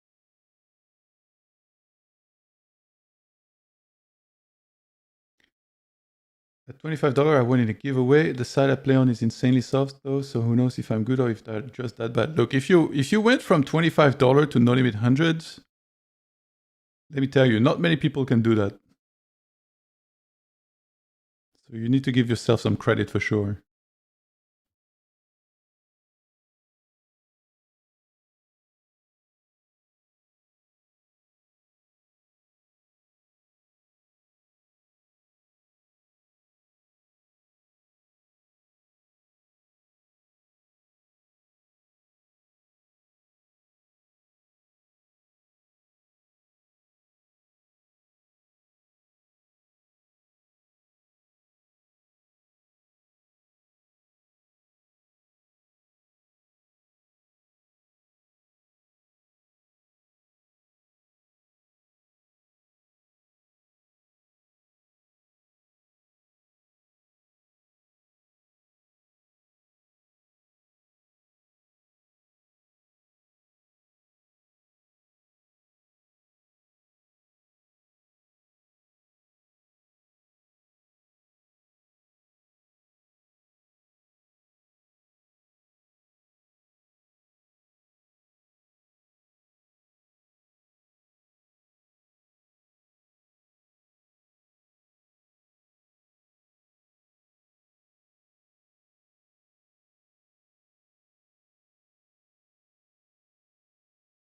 At $25, I won in a giveaway. The side I play on is insanely soft though, so who knows if I'm good or if they're just that bad. Look, if you went from $25 to no limit hundreds, let me tell you, not many people can do that. So you need to give yourself some credit for sure.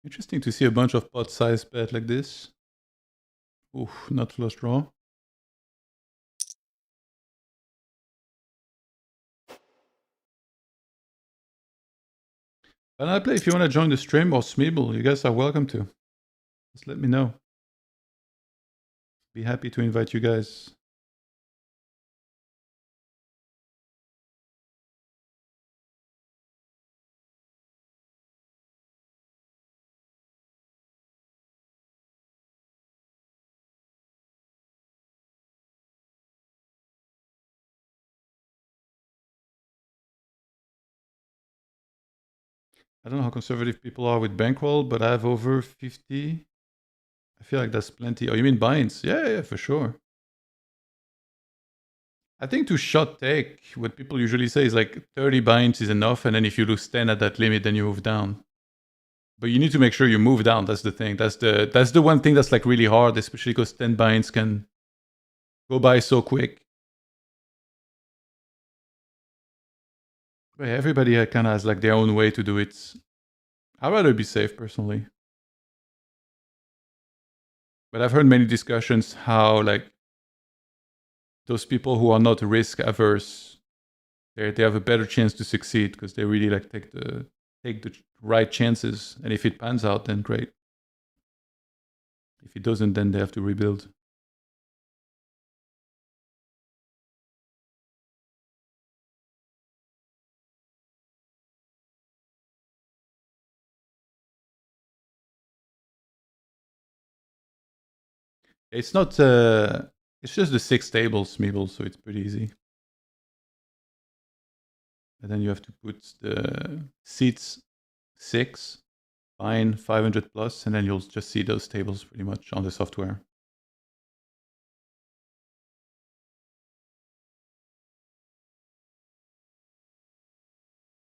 Interesting to see a bunch of pot size bet like this. Oof, not flush draw. And I play if you want to join the stream or Smeeble, you guys are welcome to. Just let me know. Be happy to invite you guys. I don't know how conservative people are with bankroll, but I have over 50. I feel like that's plenty. Oh, you mean binds? Yeah, for sure. I think to shot take, what people usually say is like 30 binds is enough, and then if you lose 10 at that limit, then you move down. But you need to make sure you move down. That's the thing. That's the one thing that's like really hard, especially because 10 binds can go by so quick. But everybody kind of has like their own way to do it. I'd rather be safe personally. But I've heard many discussions how like those people who are not risk averse, they have a better chance to succeed because they really like take the right chances. And if it pans out, then great. If it doesn't, then they have to rebuild. It's not. It's just the 6 tables, Meeble, so it's pretty easy. And then you have to put the seats 6, fine, 500 plus, and then you'll just see those tables pretty much on the software.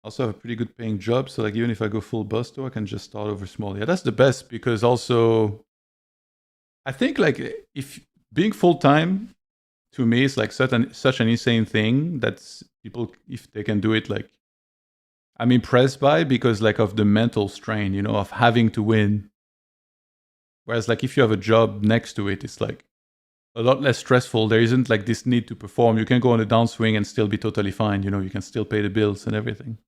Also have a pretty good paying job, so like even if I go full busto, I can just start over small. Yeah, that's the best because also I think like if being full time to me is like such an insane thing that people, if they can do it, like I'm impressed by because like of the mental strain, you know, of having to win. Whereas like if you have a job next to it, it's like a lot less stressful. There isn't like this need to perform. You can go on a downswing and still be totally fine. You know, you can still pay the bills and everything.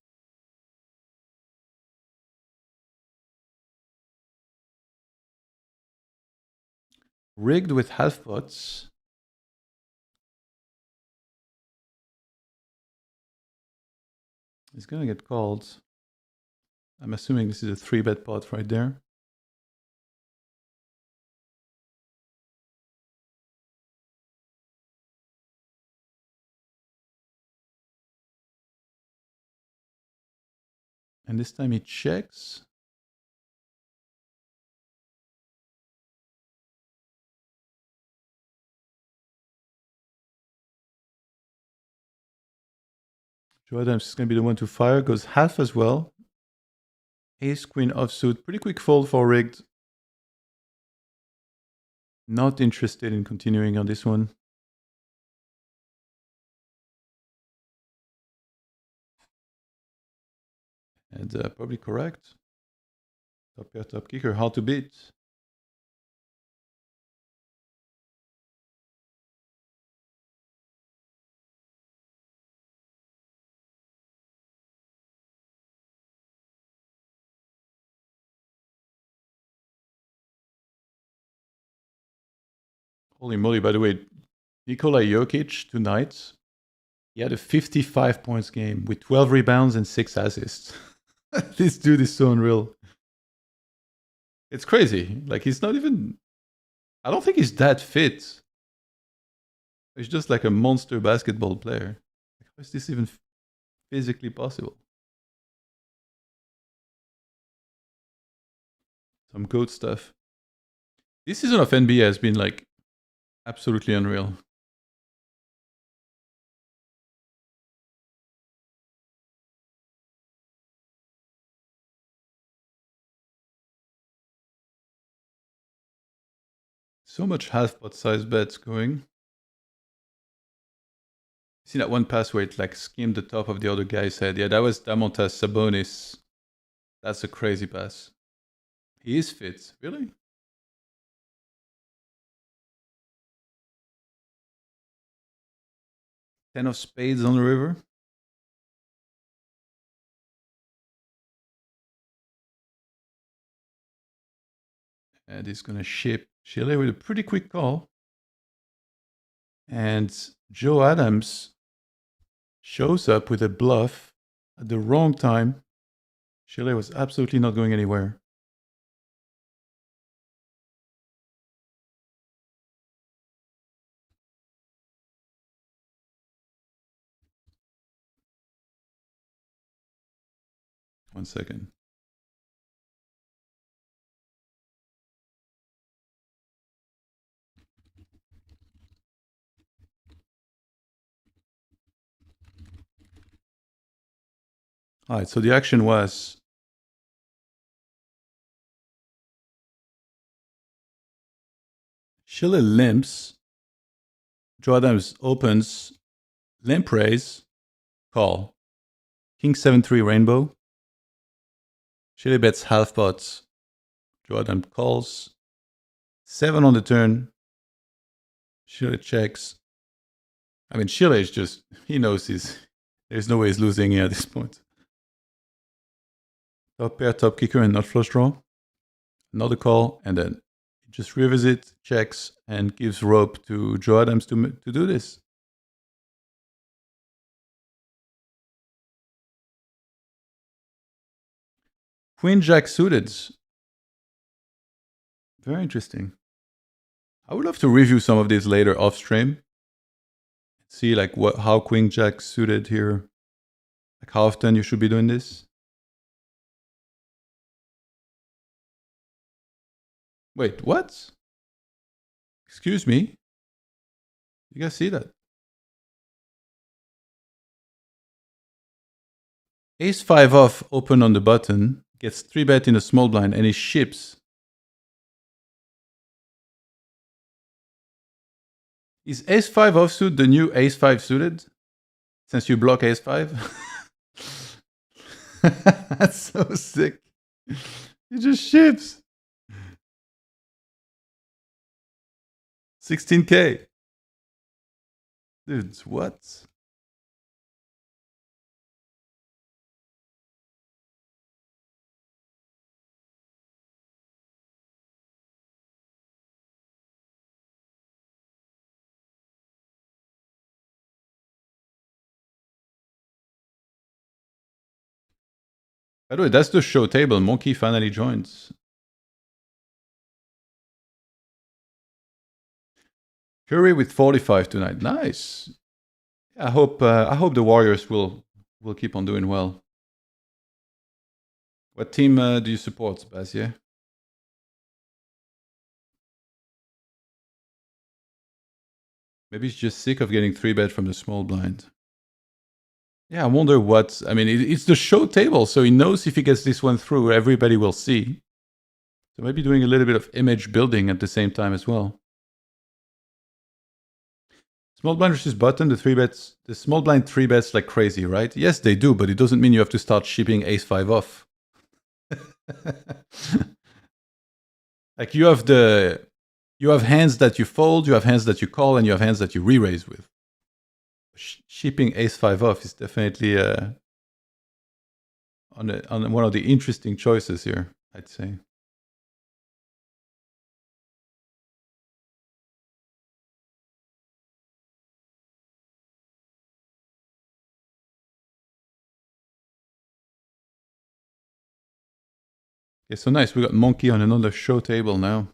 Rigged with half pots. It's gonna get called. I'm assuming this is a 3-bet pot right there. And this time he checks. JoeAdams is going to be the one to fire. Goes half as well. Ace, queen offsuit. Pretty quick fold for rigged. Not interested in continuing on this one. And probably correct. Top pair, top kicker. Hard to beat. Holy moly, by the way, Nikola Jokic tonight, he had a 55 points game with 12 rebounds and 6 assists. This dude is so unreal. It's crazy. Like, he's not even. I don't think he's that fit. He's just like a monster basketball player. How is this even physically possible? Some goat stuff. This season of NBA has been like absolutely unreal. So much half pot size bets going. See that one pass where it like skimmed the top of the other guy's head? Yeah, that was Damontas Sabonis. That's a crazy pass. He is fit, really? Ten of spades on the river. And he's gonna ship Chile with a pretty quick call. And JoeAdams shows up with a bluff at the wrong time. Chile was absolutely not going anywhere. One second. All right, so the action was Chile limps. JoeAdams opens, limp raise, call. King 7-3 rainbow. Chile bets half pots. JoeAdams calls. 7 on the turn. Chile checks. I mean, Chile is just, he knows there's no way he's losing here at this point. Top pair, top kicker, and not flush draw. Another call, and then he just revisits, checks, and gives rope to JoeAdams to do this. Queen Jack suited. Very interesting. I would love to review some of these later off stream. See like how Queen Jack suited here. Like how often you should be doing this. Wait, what? Excuse me? You guys see that? Ace 5 off open on the button. Gets 3-bet in a small blind and he ships. Is Ace 5 offsuit the new Ace 5 suited? Since you block Ace 5? That's so sick. He just ships. 16K. Dude, what? By the way, that's the show table. Monkey finally joins. Curry with 45 tonight. Nice. I hope the Warriors will keep on doing well. What team do you support, Sebastian? Maybe he's just sick of getting 3-bet from the small blind. Yeah, I wonder what... I mean, it's the show table, so he knows if he gets this one through, everybody will see. So maybe doing a little bit of image building at the same time as well. Small blind versus button, the small blind 3-bets like crazy, right? Yes, they do, but it doesn't mean you have to start shipping Ace 5 off. Like you have hands that you fold, you have hands that you call, and you have hands that you re-raise with. Shipping Ace 5 off is definitely on one of the interesting choices here, I'd say. Okay, so nice. We got Monkey on another show table now.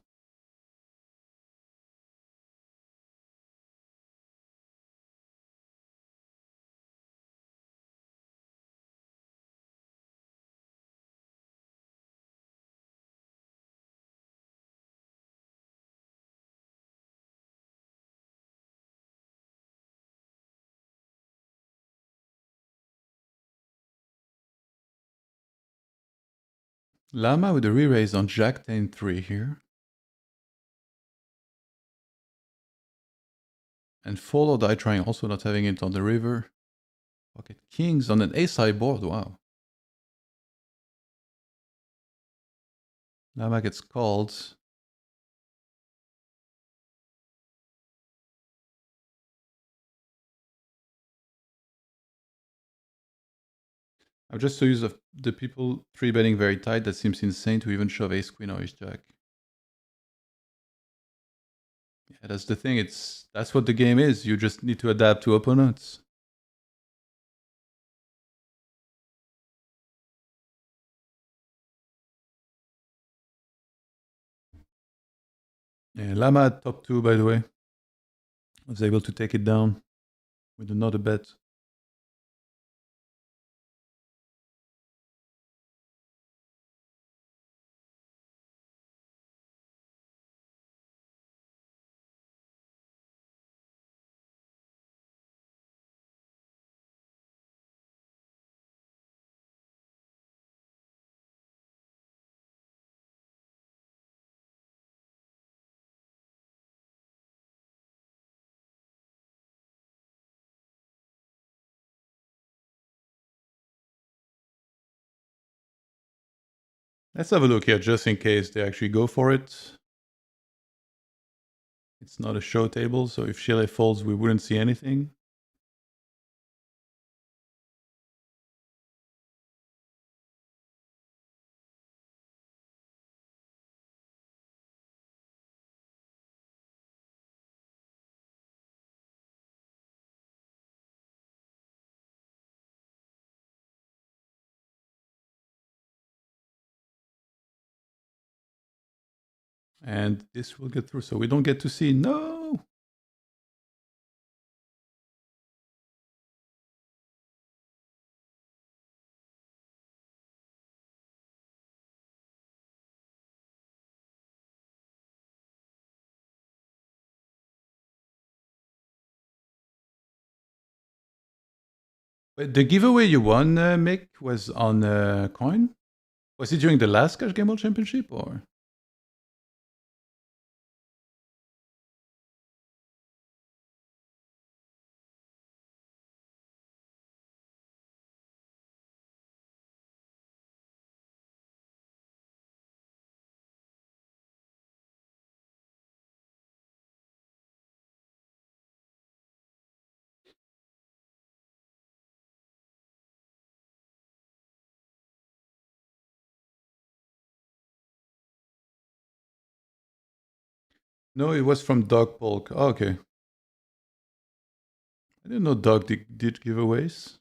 Lama with a re-raise on Jack 10-3 here. And fold or die trying, also not having it on the river. Pocket Kings on an ace-high board, wow. Lama gets called. I'm just so used to the people 3-betting very tight, that seems insane to even shove ace-queen or ace-jack. Yeah, Yeah, that's the thing. That's what the game is. You just need to adapt to opponents. Yeah, Lama at top 2, by the way. Was able to take it down with another bet. Let's have a look here, just in case they actually go for it. It's not a show table, so if Chile folds, we wouldn't see anything. And this will get through, so we don't get to see. No! But the giveaway you won, Mick, was on coin? Was it during the last Cash Gamble Championship, or? No, it was from Dog Polk. Oh, okay. I didn't know Dog did giveaways.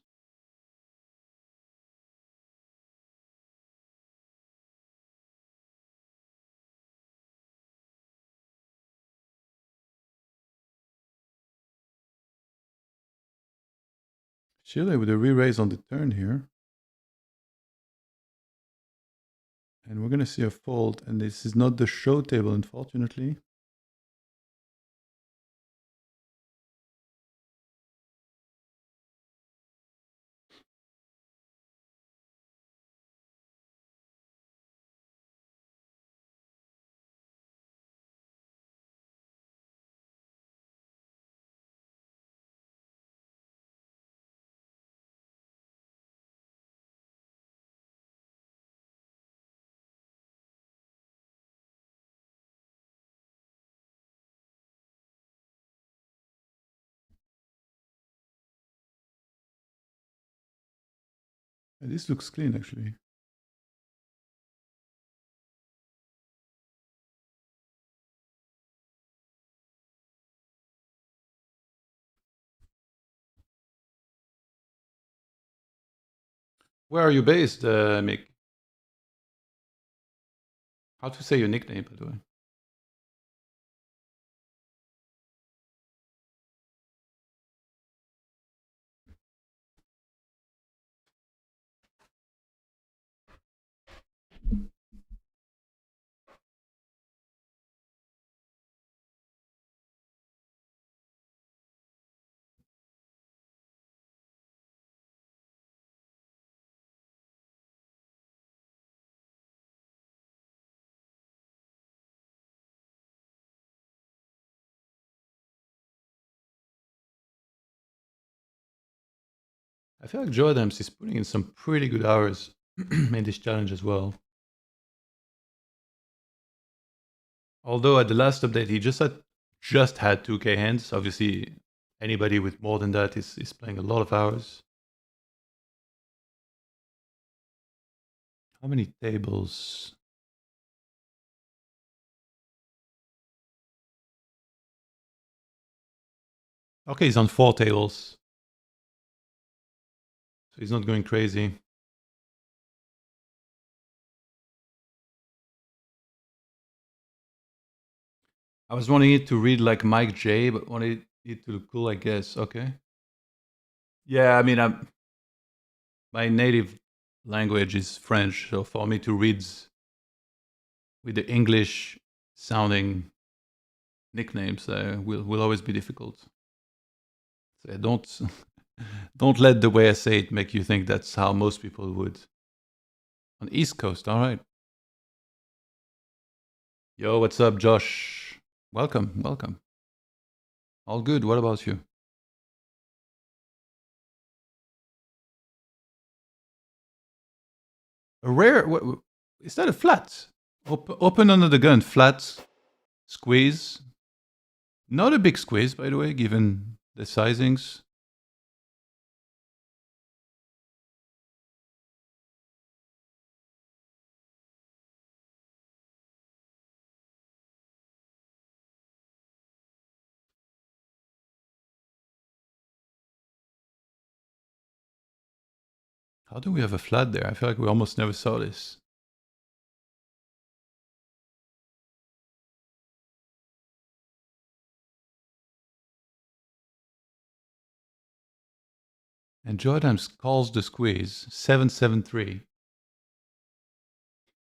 Chile with a re-raise on the turn here. And we're going to see a fold, and this is not the show table, unfortunately. And this looks clean, actually. Where are you based, Mick? How to say your nickname, by the way? I feel like JoeAdams is putting in some pretty good hours in this challenge as well. Although at the last update, he just had 2K hands. Obviously, anybody with more than that is playing a lot of hours. How many tables? Okay, he's on 4 tables. So he's not going crazy. I was wanting it to read like Mike J, but wanted it to look cool, I guess. Okay. Yeah, I mean, my native language is French, so for me to read with the English sounding nicknames will always be difficult. So don't let the way I say it make you think that's how most people would. On East Coast, all right. Yo, what's up, Josh? Welcome, welcome. All good. What about you? A rare. Is that a flat? Open under the gun, flat squeeze. Not a big squeeze, by the way, given the sizings. How do we have a flat there? I feel like we almost never saw this. And JoeAdams calls the squeeze 773.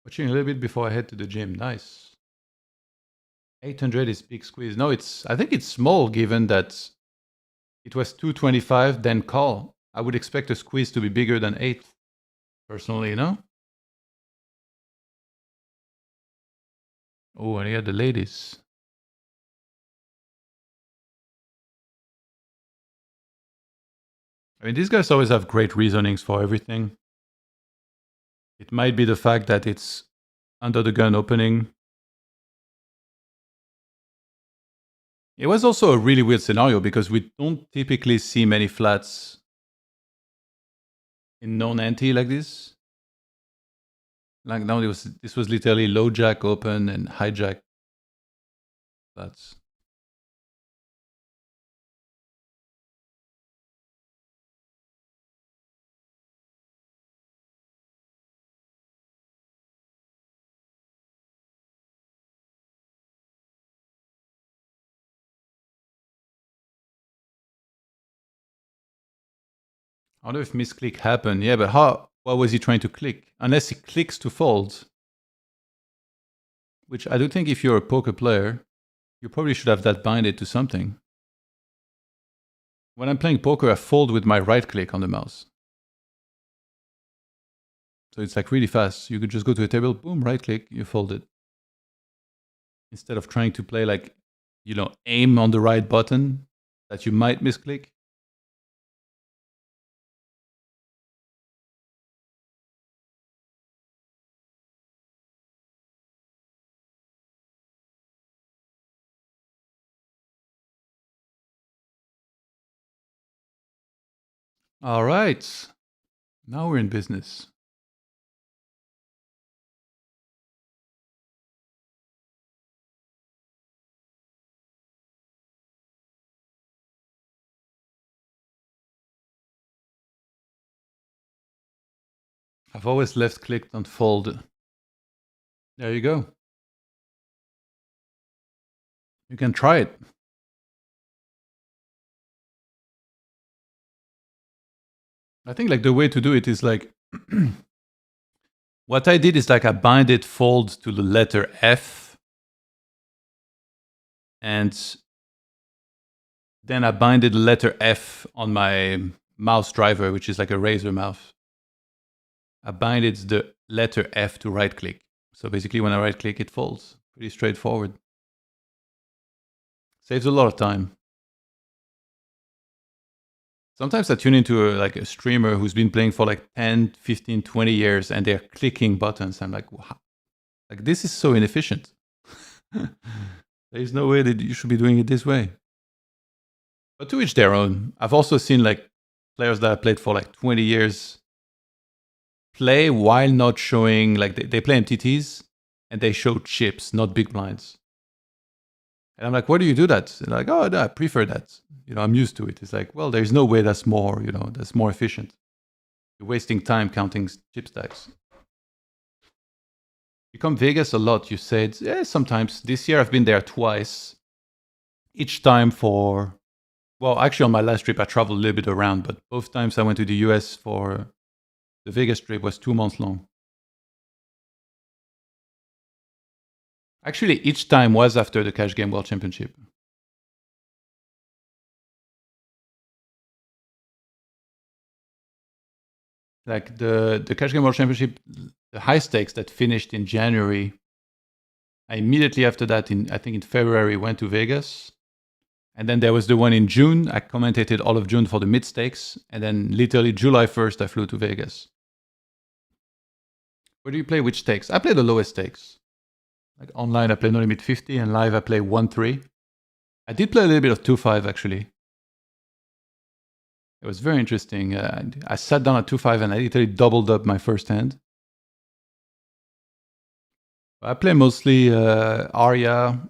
Watching a little bit before I head to the gym. Nice. 800 is big squeeze. No, I think it's small given that it was 225, then call. I would expect a squeeze to be bigger than 8, personally, you know? Oh, and yeah, the ladies. I mean, these guys always have great reasonings for everything. It might be the fact that it's under the gun opening. It was also a really weird scenario because we don't typically see many flats in non-ante like this. Like now, this was literally low jack open and hijack flats. I don't know if misclick happened. Yeah, but what was he trying to click? Unless he clicks to fold, which I do think if you're a poker player, you probably should have that binded to something. When I'm playing poker, I fold with my right click on the mouse. So it's like really fast. You could just go to a table, boom, right click, you fold it. Instead of trying to play like, aim on the right button that you might misclick. All right. Now we're in business. I've always left clicked on fold. There you go. You can try it. I think like the way to do it is like what I did is like I binded fold to the letter F, and then I binded the letter F on my mouse driver, which is like a razor mouse. I binded the letter F to right click. So basically when I right click, it folds. Pretty straightforward. Saves a lot of time. Sometimes I tune into a streamer who's been playing for like 10, 15, 20 years and they're clicking buttons. I'm like, wow. Like this is so inefficient. There's no way that you should be doing it this way. But to each their own. I've also seen like players that I played for like 20 years play while not showing, like they play MTTs and they show chips, not big blinds. And I'm like, why do you do that? And like, oh, no, I prefer that. I'm used to it. It's like, well, there's no way that's more, that's more efficient. You're wasting time counting chip stacks. You come Vegas a lot, you said. Yeah, sometimes. This year I've been there twice. Each time for, well, actually on my last trip I traveled a little bit around, but both times I went to the US for the Vegas trip was 2 months long. Actually, each time was after the Cash Game World Championship. Like the Cash Game World Championship, the high stakes that finished in January, I immediately after that, I think in February, went to Vegas. And then there was the one in June. I commentated all of June for the mid stakes. And then literally July 1st, I flew to Vegas. Where do you play which stakes? I play the lowest stakes. Like online, I play No Limit 50, and live, I play 1-3. I did play a little bit of 2-5 actually. It was very interesting. I sat down at 2-5 and I literally doubled up my first hand. I play mostly Aria,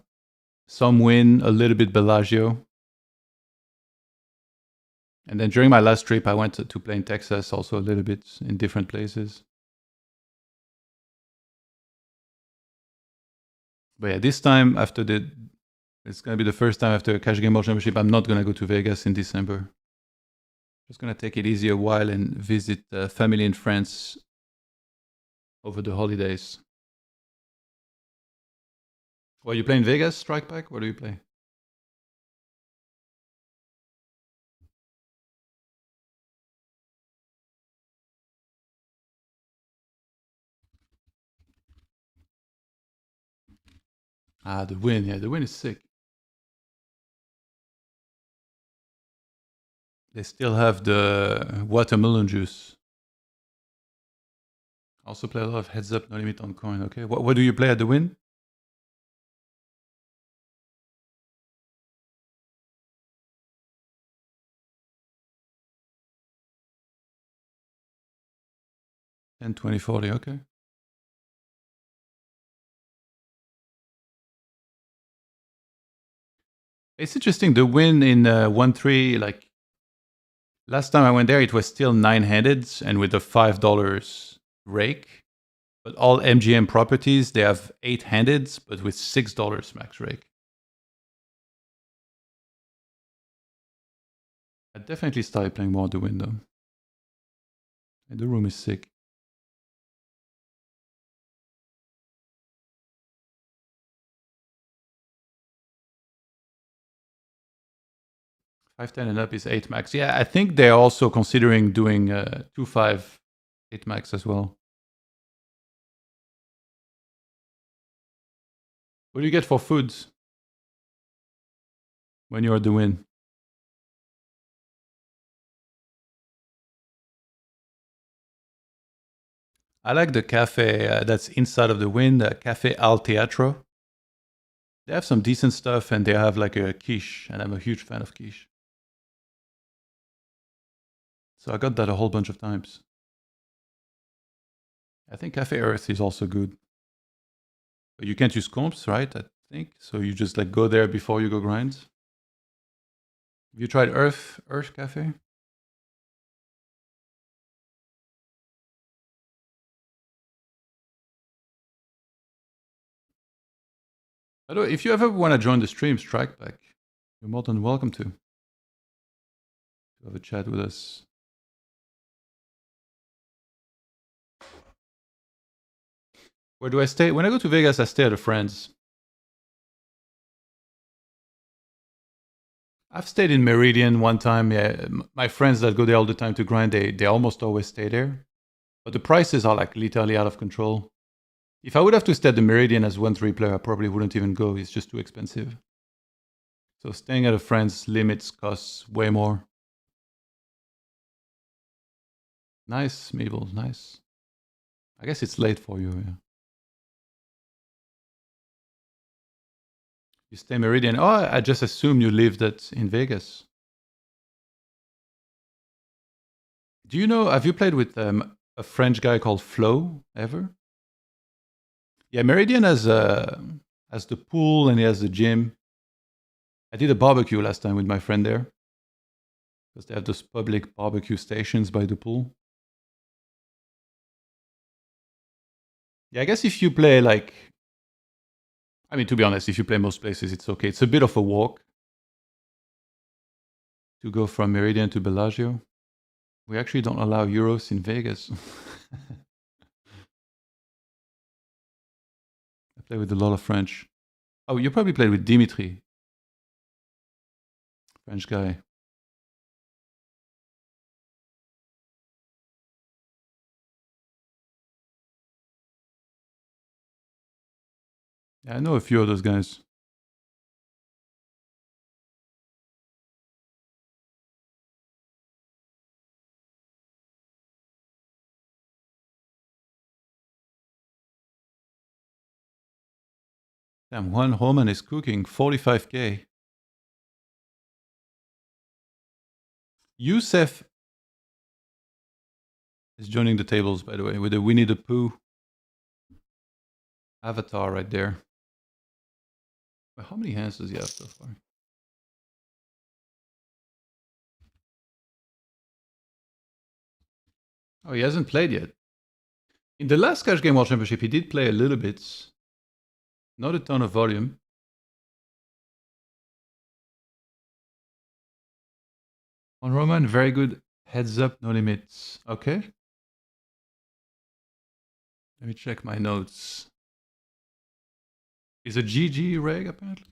some win, a little bit Bellagio. And then during my last trip, I went to play in Texas also a little bit in different places. But yeah, this time it's going to be the first time after Cash Game World Championship, I'm not going to go to Vegas in December. Just going to take it easy a while and visit family and friends over the holidays. Well, you play in Vegas, Strike Pack? Where do you play? Ah, the Win. Yeah, the Win is sick. They still have the watermelon juice. I also play a lot of Heads Up, No Limit on Coin. Okay, what do you play at the Win? And 2040, okay. It's interesting. The Win in 1-3, like last time I went there, it was still 9-handed and with a $5 rake. But all MGM properties, they have 8-handed, but with $6 max rake. I definitely started playing more at the Win though. And the room is sick. $5-10 and up is 8 max. Yeah, I think they're also considering doing 2-5 8 max as well. What do you get for food when you're at the Win? I like the cafe that's inside of the Win, Cafe Al Teatro. They have some decent stuff and they have like a quiche, and I'm a huge fan of quiche. So I got that a whole bunch of times. I think Cafe Earth is also good. But you can't use comps, right? I think. So you just like go there before you go grind. Have you tried Earth Cafe? By the way, if you ever want to join the stream, Strike Back, you're more than welcome to have a chat with us. Where do I stay? When I go to Vegas, I stay at a friend's. I've stayed in Meridian one time. Yeah, my friends that go there all the time to grind, they almost always stay there. But the prices are like literally out of control. If I would have to stay at the Meridian as 1-3 player, I probably wouldn't even go. It's just too expensive. So staying at a friend's limits costs way more. Nice, Mabel, nice. I guess it's late for you, yeah. You stay Meridian. Oh, I just assume you lived in Vegas. Do you know, have you played with a French guy called Flo ever? Yeah, Meridian has the pool and he has the gym. I did a barbecue last time with my friend there. Because they have those public barbecue stations by the pool. Yeah, I guess if you play like... I mean, to be honest, if you play most places, it's okay. It's a bit of a walk to go from Meridian to Bellagio. We actually don't allow euros in Vegas. I play with a lot of French. Oh, you probably played with Dimitri. French guy. Yeah, I know a few of those guys. Damn, Juan Roman is cooking 45k. Youssef is joining the tables, by the way, with a Winnie the Pooh avatar right there. Well, how many hands does he have so far? Oh, he hasn't played yet. In the last Cash Game World Championship, he did play a little bit. Not a ton of volume. On Roman, very good heads up, no limits. Okay. Let me check my notes. Is a GG reg apparently?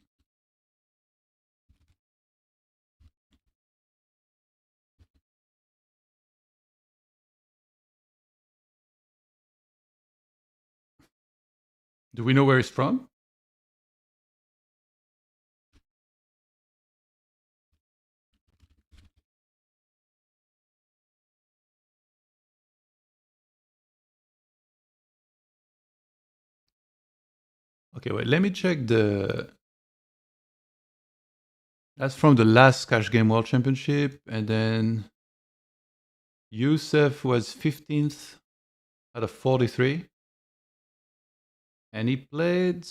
Do we know where he's from? Okay, wait, let me check the... That's from the last Cash Game World Championship, and then Youssef was 15th out of 43. And he played...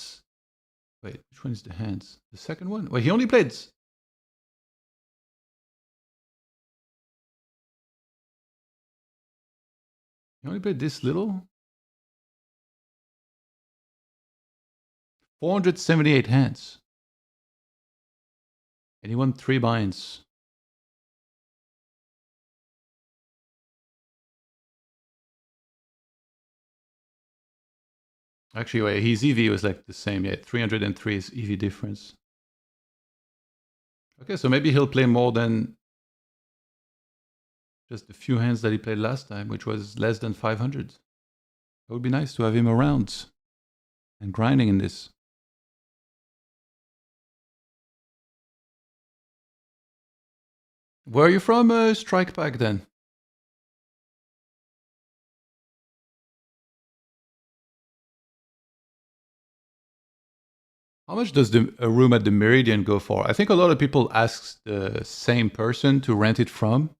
Wait, which one is the hands? The second one? Wait, he only played... He only played this little? 478 hands. And he won 3 binds. Actually, wait, his EV was like the same. Yeah, 303 is EV difference. Okay, so maybe he'll play more than just the few hands that he played last time, which was less than 500. It would be nice to have him around and grinding in this. Where are you from, Strike Pack, then? How much does a room at the Meridian go for? I think a lot of people ask the same person to rent it from,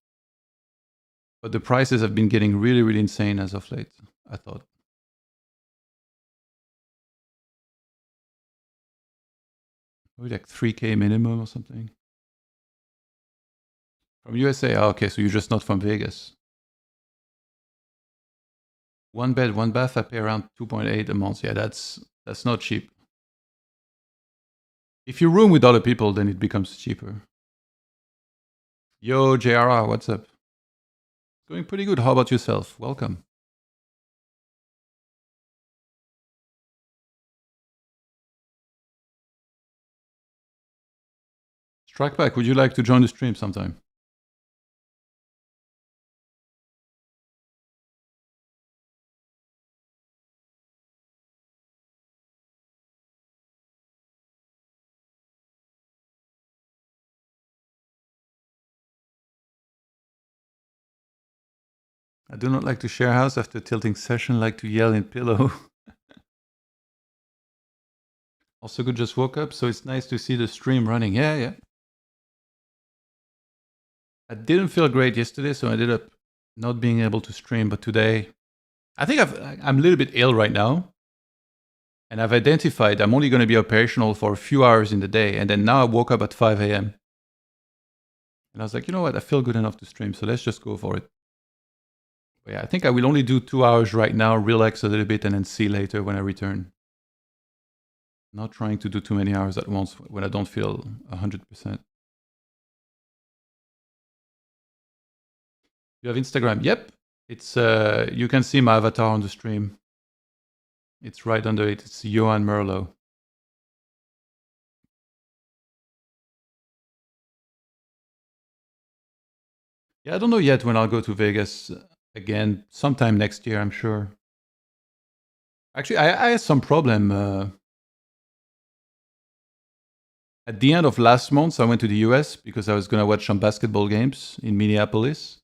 but the prices have been getting really, really insane as of late, I thought. Maybe like 3K minimum or something. From USA? Oh, okay, so you're just not from Vegas. 1 bed, 1 bath, I pay around 2.8 a month. Yeah, that's not cheap. If you room with other people, then it becomes cheaper. Yo, JRR, what's up? Going pretty good. How about yourself? Welcome. Strike Back, would you like to join the stream sometime? I do not like to share house after tilting session, like to yell in pillow. Also good, just woke up, so it's nice to see the stream running. Yeah. I didn't feel great yesterday, so I ended up not being able to stream, but today, I think I'm a little bit ill right now. And I've identified I'm only going to be operational for a few hours in the day. And then now I woke up at 5 a.m. And I was like, you know what? I feel good enough to stream. So let's just go for it. But yeah, I think I will only do 2 hours right now, relax a little bit, and then see later when I return. Not trying to do too many hours at once when I don't feel 100%. You have Instagram? Yep. It's you can see my avatar on the stream. It's right under it. It's Johan Merlo. Yeah, I don't know yet when I'll go to Vegas again. Sometime next year, I'm sure. Actually, I had some problem. At the end of last month, I went to the US because I was going to watch some basketball games in Minneapolis.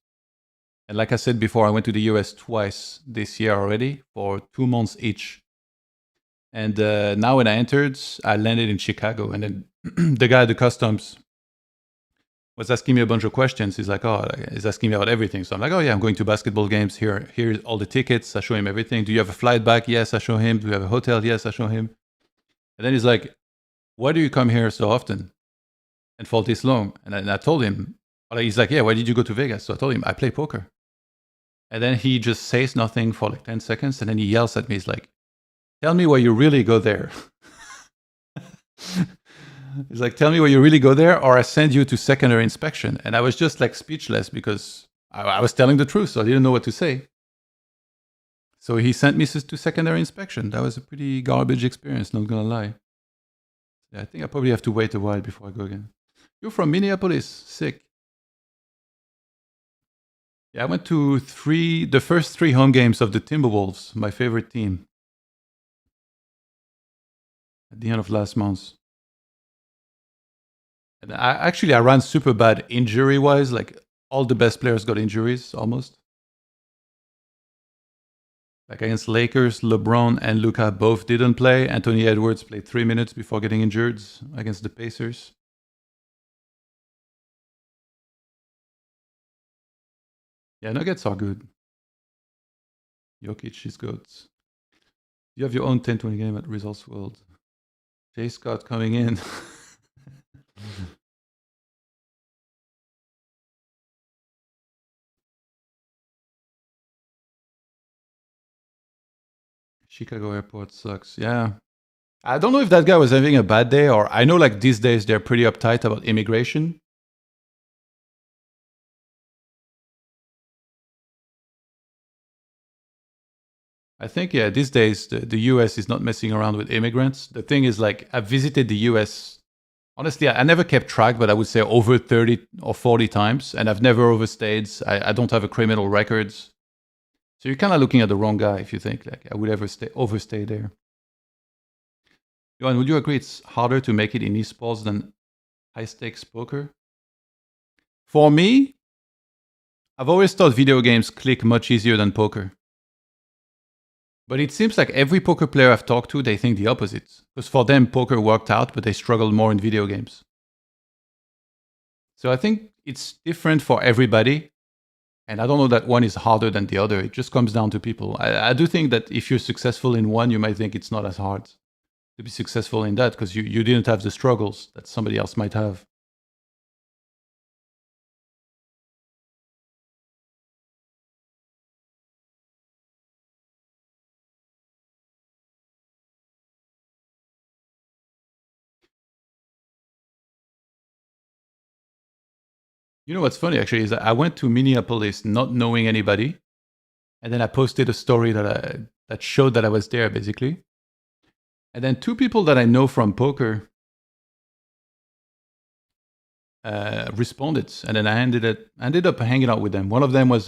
And like I said before, I went to the US twice this year already for 2 months each. And now when I entered, I landed in Chicago. And then the guy at the customs was asking me a bunch of questions. He's like, oh, he's asking me about everything. So I'm like, oh yeah, I'm going to basketball games. Here's all the tickets. I show him everything. Do you have a flight back? Yes, I show him. Do you have a hotel? Yes, I show him. And then he's like, why do you come here so often and for this long? And I told him, he's like, yeah, why did you go to Vegas? So I told him, I play poker. And then he just says nothing for like 10 seconds. And then he yells at me. He's like, tell me why you really go there. He's like, tell me why you really go there, or I send you to secondary inspection. And I was just like speechless because I was telling the truth, so I didn't know what to say. So he sent me to secondary inspection. That was a pretty garbage experience, not gonna lie. Yeah, I think I probably have to wait a while before I go again. You're from Minneapolis, sick. Yeah, I went to the first 3 home games of the Timberwolves, my favorite team, at the end of last month. And I ran super bad injury-wise. Like all the best players got injuries almost. Like against Lakers, LeBron and Luka both didn't play. Anthony Edwards played 3 minutes before getting injured against the Pacers. Yeah, Nuggets are good. Jokic is good. You have your own 10-20 game at Results World. Jay Scott coming in. Chicago airport sucks. Yeah. I don't know if that guy was having a bad day, or I know like these days they're pretty uptight about immigration. I think, yeah, these days the US is not messing around with immigrants. The thing is, like, I've visited the US. Honestly, I never kept track, but I would say over 30 or 40 times, and I've never overstayed. I don't have a criminal record. So you're kind of looking at the wrong guy if you think like I would ever overstay there. Johan, would you agree it's harder to make it in esports than high stakes poker? For me, I've always thought video games click much easier than poker. But it seems like every poker player I've talked to, they think the opposite. Because for them, poker worked out, but they struggled more in video games. So I think it's different for everybody. And I don't know that one is harder than the other. It just comes down to people. I do think that if you're successful in one, you might think it's not as hard to be successful in that because you didn't have the struggles that somebody else might have. You know what's funny actually is that I went to Minneapolis not knowing anybody, and then I posted a story that showed that I was there basically. And then 2 people that I know from poker responded, and then I ended up hanging out with them. One of them was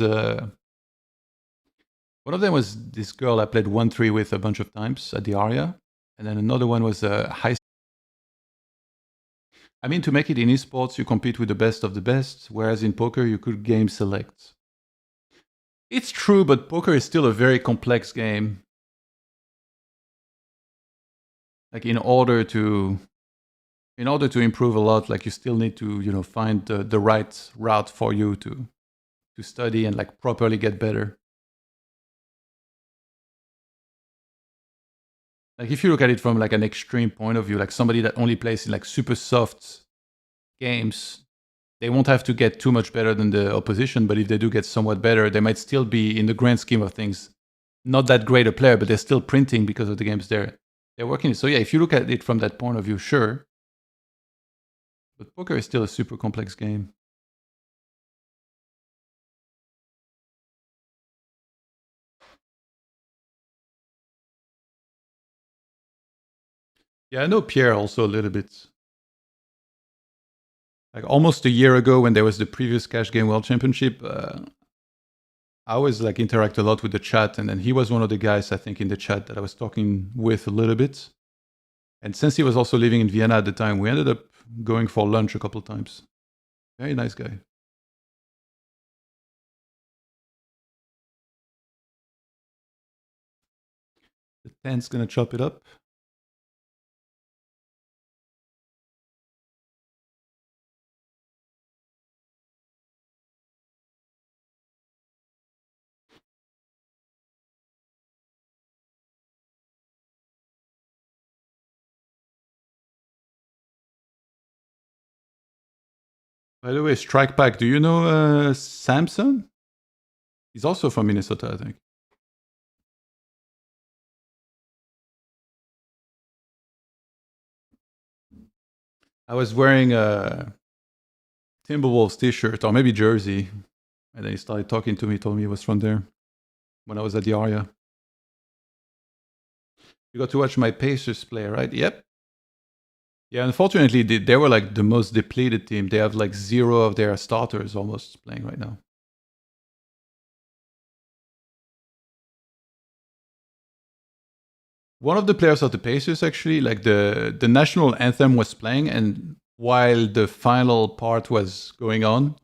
this girl I played 1-3 with a bunch of times at the Aria, and then another one was a high. I mean, to make it in esports, you compete with the best of the best, whereas in poker, you could game select. It's true, but poker is still a very complex game. Like in order to improve a lot, like you still need to find the right route for you to study and like properly get better. Like if you look at it from like an extreme point of view, like somebody that only plays in like super soft games, they won't have to get too much better than the opposition, but if they do get somewhat better, they might still be, in the grand scheme of things, not that great a player, but they're still printing because of the games they're working in. So yeah, if you look at it from that point of view, sure. But poker is still a super complex game. Yeah, I know Pierre also a little bit. Like almost a year ago when there was the previous Cash Game World Championship, I always like interact a lot with the chat, and then he was one of the guys I think in the chat that I was talking with a little bit. And since he was also living in Vienna at the time, we ended up going for lunch a couple times. Very nice guy. The 10's gonna chop it up. By the way, Strike Pack, do you know Samson? He's also from Minnesota, I think. I was wearing a Timberwolves t-shirt, or maybe jersey, and then he started talking to me, told me he was from there when I was at the Aria. You got to watch my Pacers play, right? Yep. Yeah, unfortunately, they were like the most depleted team. They have like 0 of their starters almost playing right now. One of the players of the Pacers actually, like the national anthem was playing, and while the final part was going on,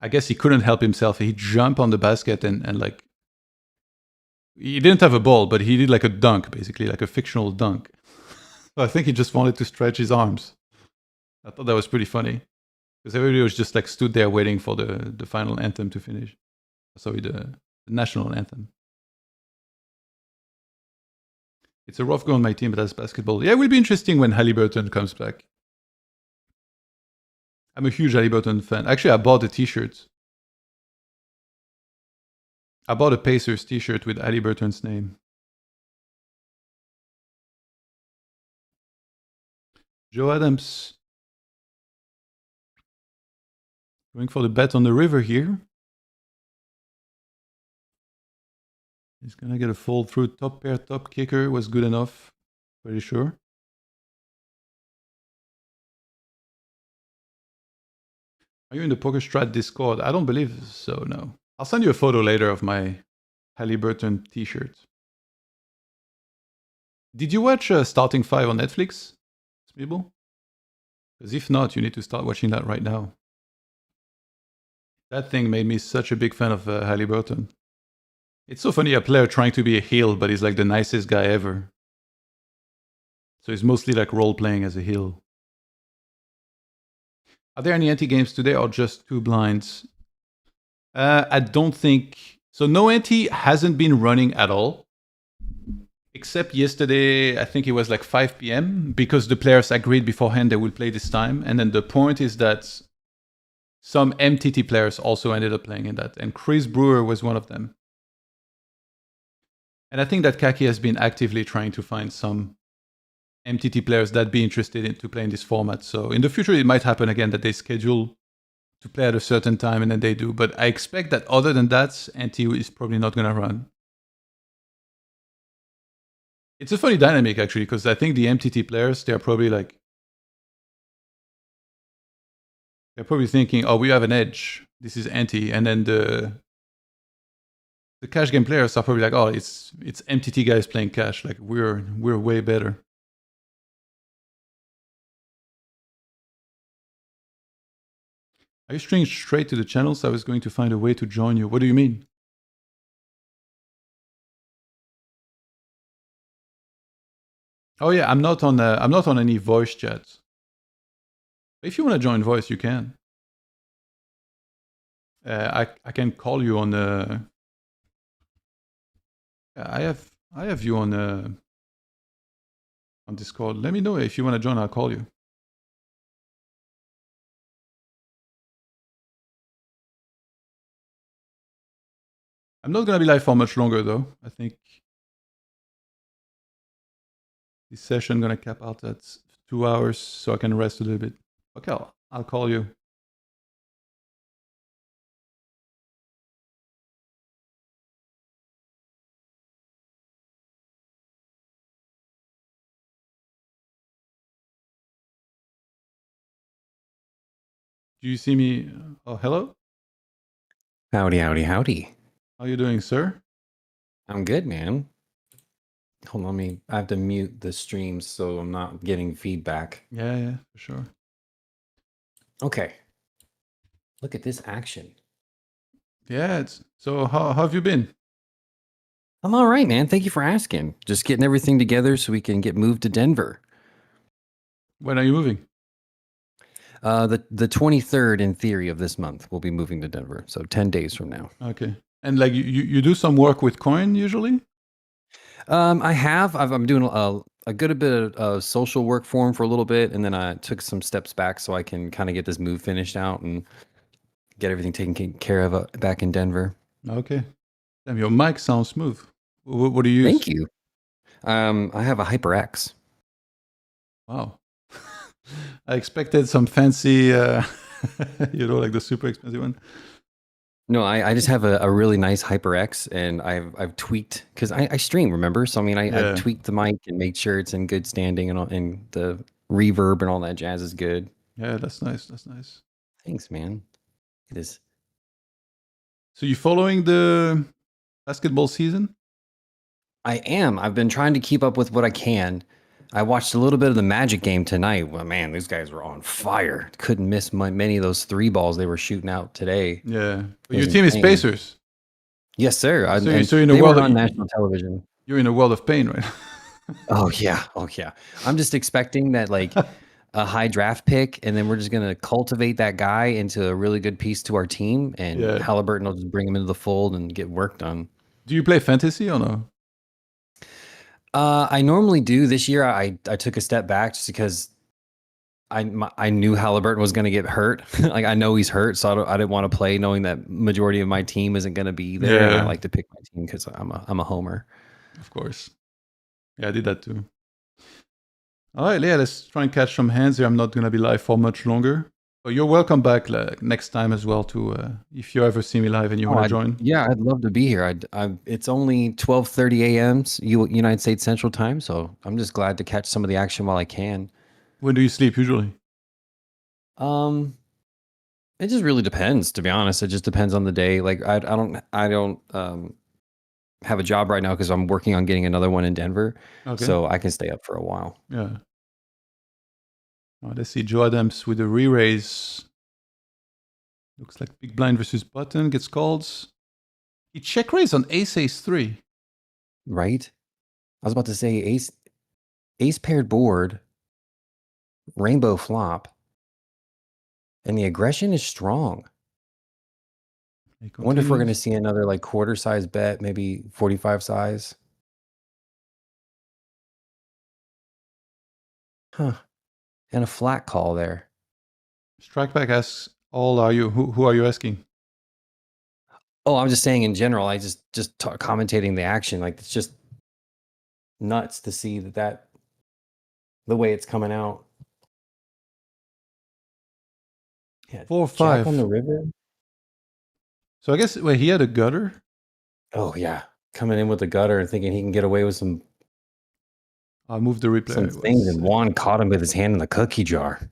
I guess he couldn't help himself. He jumped on the basket and like he didn't have a ball, but he did like a dunk, basically like a fictional dunk. So I think he just wanted to stretch his arms. I thought that was pretty funny because everybody was just like stood there waiting for the final anthem to finish. Sorry, the national anthem. It's a rough go on my team, but that's basketball. Yeah, it will be interesting when Halliburton comes back. I'm a huge Halliburton fan. Actually, I bought a t-shirt. I bought a Pacers t-shirt with Halliburton's name. JoeAdams. Going for the bet on the river here. He's gonna get a fold through. Top pair, top kicker was good enough. Pretty sure. Are you in the PokerStrat Discord? I don't believe so, no. I'll send you a photo later of my Halliburton t-shirt. Did you watch Starting 5 on Netflix, Smeeble? Because if not, you need to start watching that right now. That thing made me such a big fan of Halliburton. It's so funny, a player trying to be a heel, but he's like the nicest guy ever. So he's mostly like role-playing as a heel. Are there any anti-games today or just 2 blinds? I don't think... So no anti hasn't been running at all. Except yesterday, I think it was like 5 p.m. because the players agreed beforehand they will play this time. And then the point is that some MTT players also ended up playing in that. And Chris Brewer was one of them. And I think that Kaki has been actively trying to find some MTT players that be interested in to play in this format. So in the future, it might happen again that they schedule to play at a certain time and then they do. But I expect that other than that, anti is probably not going to run. It's a funny dynamic actually, because I think the MTT players, they're probably thinking, oh, we have an edge. This is anti. And then the cash game players are probably like, oh, it's MTT guys playing cash. Like we're way better. Are you streaming straight to the channels? I was going to find a way to join you. What do you mean? Oh yeah, I'm not on any voice chats. If you want to join voice, you can. I can call you on I have you on on Discord. Let me know if you want to join. I'll call you. I'm not gonna be live for much longer though. I think this session gonna cap out at 2 hours, so I can rest a little bit. Okay, I'll call you. Do you see me? Oh, hello. Howdy, howdy, howdy. How you doing, sir? I'm good, man. Hold on, I have to mute the stream so I'm not getting feedback. Yeah, for sure. Okay. Look at this action. Yeah, so how have you been? I'm all right, man. Thank you for asking. Just getting everything together so we can get moved to Denver. When are you moving? The 23rd, in theory, of this month, we'll be moving to Denver. So 10 days from now. Okay. And like you do some work with coin usually? I'm doing a good bit of social work for him for a little bit, and then I took some steps back so I can kind of get this move finished out and get everything taken care of back in Denver. Okay. Damn, your mic sounds smooth. What do you use? Thank you. I have a HyperX. Wow. I expected some fancy, like the super expensive one. No, I just have a really nice HyperX, and I've tweaked because I stream, remember? So I mean, I tweaked the mic and made sure it's in good standing, and the reverb and all that jazz is good. Yeah, that's nice. That's nice. Thanks, man. It is. So you following the basketball season? I am. I've been trying to keep up with what I can. I watched a little bit of the Magic game tonight. Well, man, these guys were on fire. Couldn't miss many of those 3 balls they were shooting out today. Yeah. But your team is Pacers. Yes, sir. So you're in a world on national television. You're in a world of pain, right? Oh yeah. I'm just expecting that like a high draft pick, and then we're just gonna cultivate that guy into a really good piece to our team, and Halliburton will just bring him into the fold and get work done. Do you play fantasy or no? I normally do. This year, I took a step back just because I knew Halliburton was going to get hurt. Like I know he's hurt, so I didn't want to play knowing that majority of my team isn't going to be there. And I like to pick my team because I'm a homer. Of course. Yeah, I did that too. All right, yeah, let's try and catch some hands here. I'm not going to be live for much longer. But you're welcome back next time as well to if you ever see me live and you want to join. Yeah, I'd love to be here. It's only 12:30 a.m. United States Central Time, so I'm just glad to catch some of the action while I can. When do you sleep usually? It just really depends, to be honest. It just depends on the day. Like I don't have a job right now because I'm working on getting another one in Denver. Okay. So I can stay up for a while. Yeah. Oh, let's see. JoeAdams with a re-raise. Looks like big blind versus button gets called. He check raise on ace 3. Right. I was about to say ace paired board, rainbow flop, and the aggression is strong. I wonder if we're going to see another like quarter size bet, maybe 45 size. Huh. And a flat call there. Strikeback asks, all are you? Who are you asking? Oh, I'm just saying in general. I just commentating the action. Like it's just nuts to see that the way it's coming out. Yeah, 4-5 Jack on the river. So I guess he had a gutter. Oh yeah, coming in with the gutter and thinking he can get away with some. I'll move the replay. Some things, and Juan caught him with his hand in the cookie jar.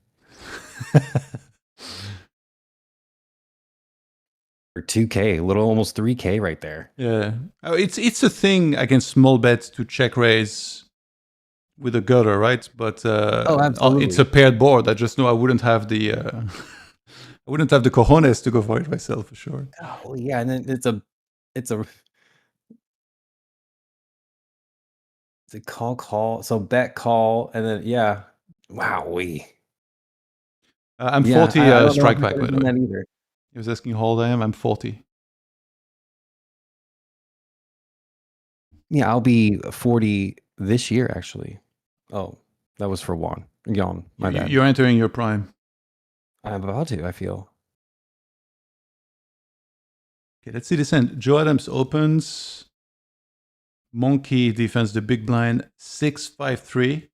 For 2K, almost 3K right there. Yeah, it's a thing against small bets to check raise with a gutter, right? But absolutely. It's a paired board. I just know I wouldn't have the I wouldn't have the cojones to go for it myself for sure. Oh yeah, and then it's a call. So bet call, and then yeah, wowee. I'm 40 strike back by the way. Either. He was asking how old I am. I'm 40. Yeah, I'll be 40 this year actually. Oh, That was for Juan. Yawn. My bad. You're entering your prime. I'm about to, I feel. Okay, let's see this hand. JoeAdams opens. Monkey defends the big blind. 6-5-3.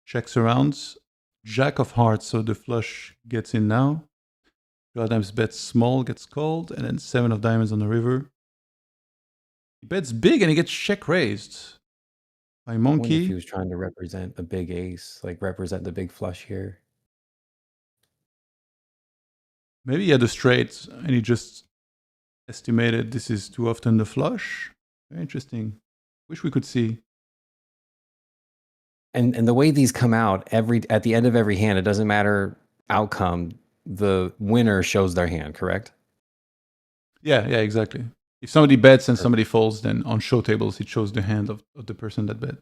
Checks around. Jack of hearts, so the flush gets in now. JoeAdams bets small, gets called, and then 7 of diamonds on the river. He bets big and he gets check raised by I wonder if he Monkey. was trying to represent a big ace, like represent the big flush here. Maybe he had a straight and he just estimated this is too often the flush. Very interesting. Wish we could see. And the way these come out at the end of every hand, it doesn't matter outcome. The winner shows their hand, correct? Yeah, exactly. If somebody bets and somebody folds, then on show tables it shows the hand of the person that bet.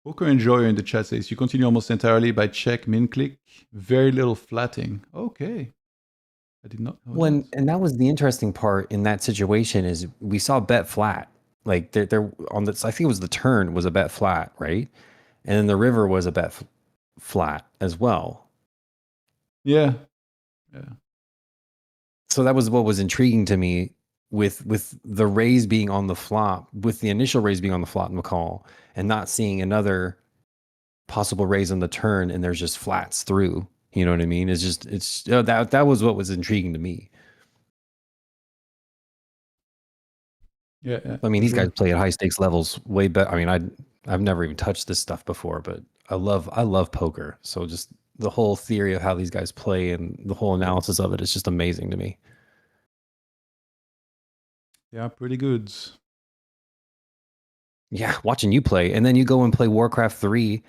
Poker Enjoyer in the chat says, you continue almost entirely by check, min click, very little flatting. Okay. I did not know that. And that was the interesting part in that situation is we saw bet flat. Like they're on this, I think it was the turn was a bet flat, right? And then the river was a bet flat as well. Yeah. So that was what was intriguing to me with the raise being on the flop, with the initial raise being on the flop and McCall, and not seeing another possible raise on the turn, and there's just flats through. You know what I mean? That was what was intriguing to me. Yeah. I mean, these guys play at high stakes levels way better. I mean, I've never even touched this stuff before, but I love poker. So just the whole theory of how these guys play and the whole analysis of it is just amazing to me. Yeah, pretty good. Yeah, watching you play, and then you go and play Warcraft 3.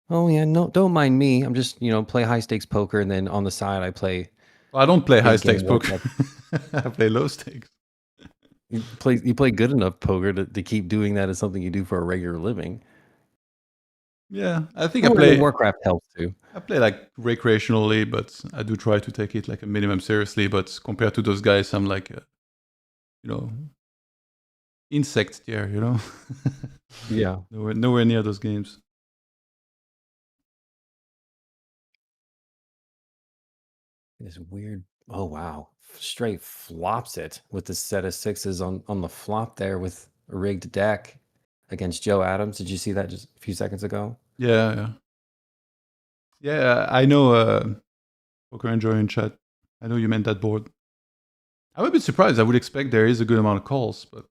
Oh yeah, no, don't mind me. I'm just, play high stakes poker, and then on the side I play Well, I don't play high big stakes game poker. Warcraft. I play low stakes. You play good enough poker to keep doing that as something you do for a regular living. Yeah, I think Oh, and then Warcraft helps too. I play like recreationally, but I do try to take it like a minimum seriously. But compared to those guys, I'm like, insect tier, Yeah. nowhere near those games. This weird. Oh wow, straight flops it with the set of sixes on the flop there with a rigged deck against JoeAdams. Did you see that just a few seconds ago? Yeah. I know. Poker Enjoy in chat. I know you meant that board. I'm a bit surprised. I would expect there is a good amount of calls, but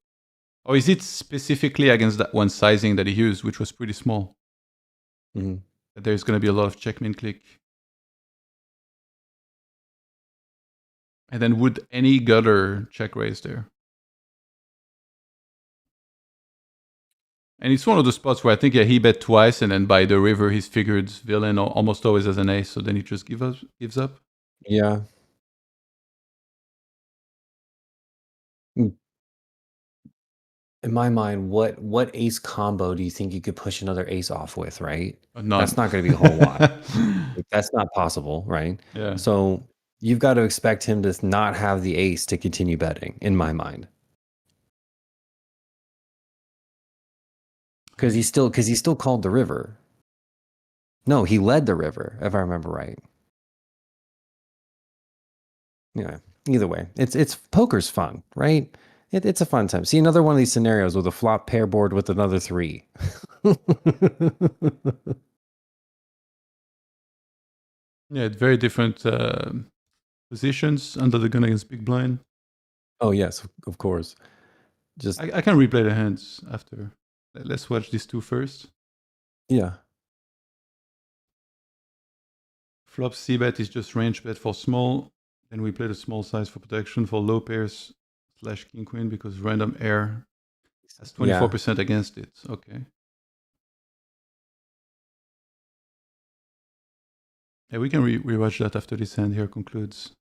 or is it specifically against that one sizing that he used, which was pretty small? Mm-hmm. That there's going to be a lot of check, min, click. And then would any gutter check raise there? And it's one of the spots where I think he bet twice, and then by the river he's figured villain almost always as an ace, so then he just gives up. Yeah. In my mind, what ace combo do you think you could push another ace off with, right? None. That's not going to be a whole lot. Like, that's not possible, right? Yeah. So you've got to expect him to not have the ace to continue betting, in my mind. Because he still called the river. No, he led the river, if I remember right. Yeah. Either way, it's poker's fun, right? It's a fun time. See another one of these scenarios with a flop pair board with another 3. Yeah, very different positions under the gun against big blind. Oh yes, of course. Just I can replay the hands after. Let's watch these two first. yeah. Flop c-bet is just range bet for small. Then we play the small size for protection for low pairs / king queen because random air has 24% against it. Okay. Yeah, we can rewatch that after this hand here concludes.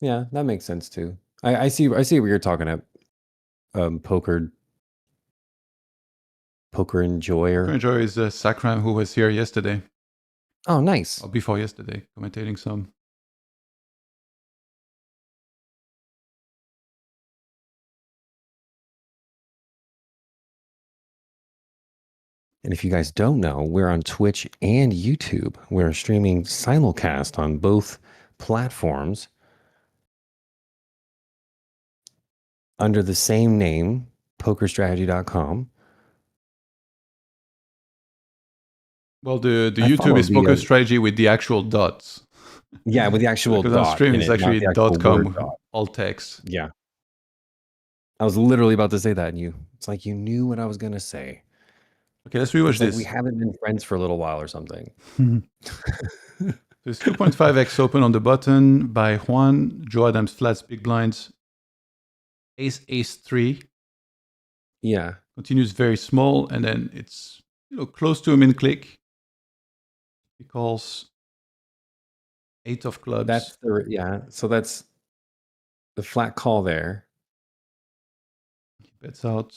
Yeah, that makes sense too. I see what you're talking at. Poker Enjoyer. Poker Enjoyer is Sakram who was here yesterday. Oh, nice. Or before yesterday, commentating some. And if you guys don't know, we're on Twitch and YouTube. We're streaming simulcast on both platforms under the same name, PokerStrategy.com. Well, the I YouTube follow is the Poker Strategy with the actual dots. yeah, with the actual Because on dot stream in it's it, not actually the actual word .com, dot. all text. Yeah. I was literally about to say that, and it's like you knew what I was gonna say. Okay, let's rewatch It's like this. we haven't been friends for a little while or something. There's 2.5x open on the button by Juan. JoeAdams flats big blinds. Ace 3 Yeah. continues very small, and then it's close to a min click. He calls 8 of clubs. That's so that's the flat call there. He bets out.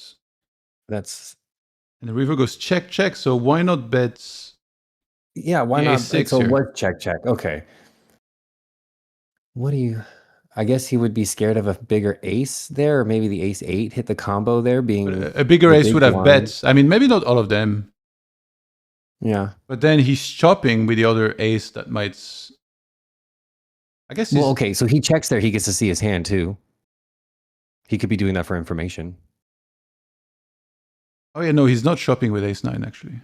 That's And the river goes check, check. So why not bet? yeah, why the not? ace-6 So here? what check? Okay. What do you I guess he would be scared of a bigger ace there, or maybe the ace 8 hit the combo there being A bigger the ace big would have blind. bets. I mean, maybe not all of them. Yeah. But then he's chopping with the other ace that might. I guess. Well, okay, so he checks there. He gets to see his hand too. He could be doing that for information. Oh yeah, no, he's not shopping with ace 9 actually.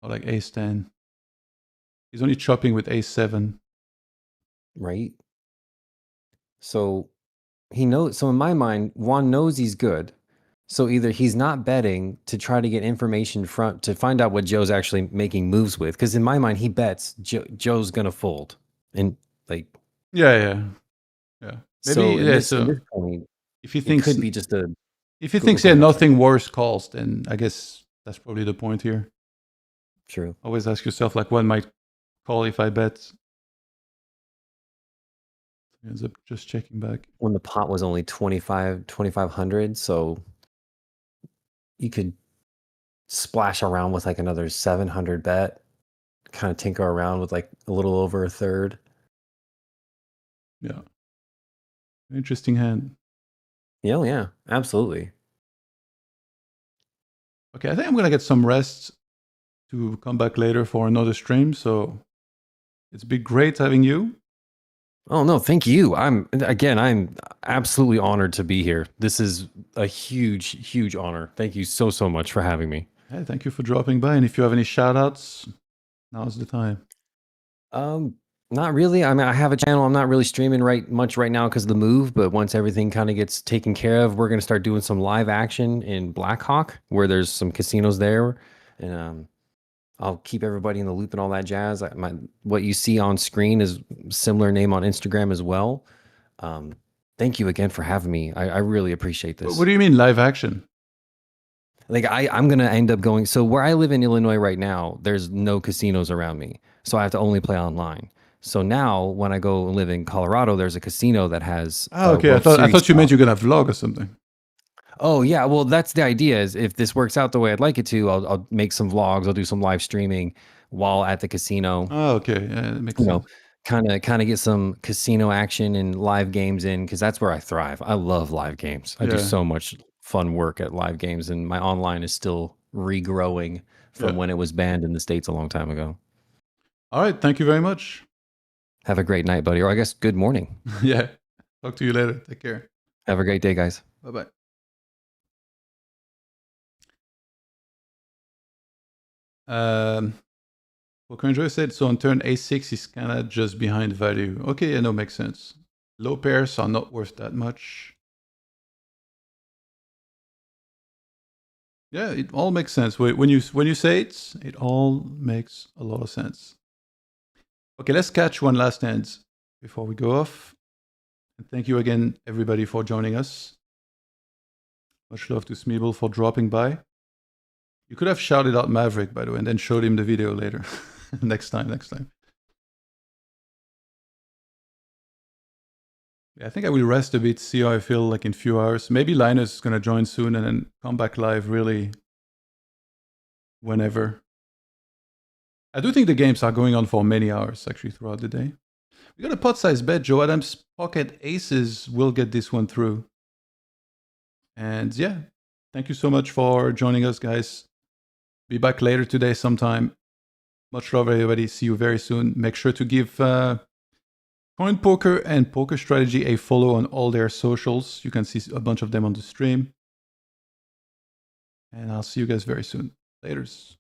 Or like ace 10. He's only chopping with ace 7. Right. So he knows. So in my mind, Juan knows he's good. So either he's not betting to try to get information front to find out what Joe's actually making moves with. Because in my mind, he bets Joe's gonna fold, and like Yeah. Maybe so. yeah. At So this point, if he it thinks could be just a. if he Go thinks ahead, I'm sorry. nothing worse calls, then I guess that's probably the point here. True. Always ask yourself like, what might call if I bet? He ends up just checking back. When the pot was only 2,500, so you could splash around with like another 700 bet, kind of tinker around with like a little over a third. Yeah. Interesting hand. Yeah, absolutely. Okay, I think I'm going to get some rest to come back later for another stream. So it's been great having you. Oh no, thank you. I'm absolutely honored to be here. This is a huge honor. Thank you so much for having me. Hey, thank you for dropping by. And if you have any shout outs, now's the time. Not really. I mean, I have a channel. I'm not really streaming much right now because of the move, but once everything kind of gets taken care of, we're going to start doing some live action in Blackhawk where there's some casinos there. And I'll keep everybody in the loop and all that jazz. What you see on screen is similar name on Instagram as well. Thank you again for having me. I really appreciate this. What do you mean live action? Like I'm going to end up going. So where I live in Illinois right now, there's no casinos around me. So I have to only play online. So now when I go live in Colorado, there's a casino that has. Oh, okay. I thought you meant you're going to vlog or something. Oh yeah. Well, that's the idea is if this works out the way I'd like it to, I'll make some vlogs. I'll do some live streaming while at the casino. Oh, okay. Yeah, that makes sense. Kind of get some casino action and live games in because that's where I thrive. I love live games. I do so much fun work at live games, and my online is still regrowing from when it was banned in the States a long time ago. All right. Thank you very much. Have a great night, buddy. Or I guess good morning. Yeah. Talk to you later. Take care. Have a great day, guys. Bye-bye. Poker Enjoy said, so on turn a6 is kind of just behind value. Okay, yeah, no, makes sense. Low pairs are not worth that much. Yeah, it all makes sense. When you say it all makes a lot of sense. Okay, let's catch one last hand before we go off. And thank you again, everybody, for joining us. Much love to Smeeble for dropping by. You could have shouted out Maverick, by the way, and then showed him the video later. next time. Yeah, I think I will rest a bit, see how I feel like in a few hours. Maybe Linus is going to join soon and then come back live really whenever. I do think the games are going on for many hours, actually, throughout the day. We got a pot size bet. JoeAdams pocket aces will get this one through. And yeah, Thank you so much for joining us, guys. Be back later today sometime. Much love, everybody. See you very soon. Make sure to give Coin Poker and Poker Strategy a follow on all their socials. You can see a bunch of them on the stream. And I'll see you guys very soon. Laters.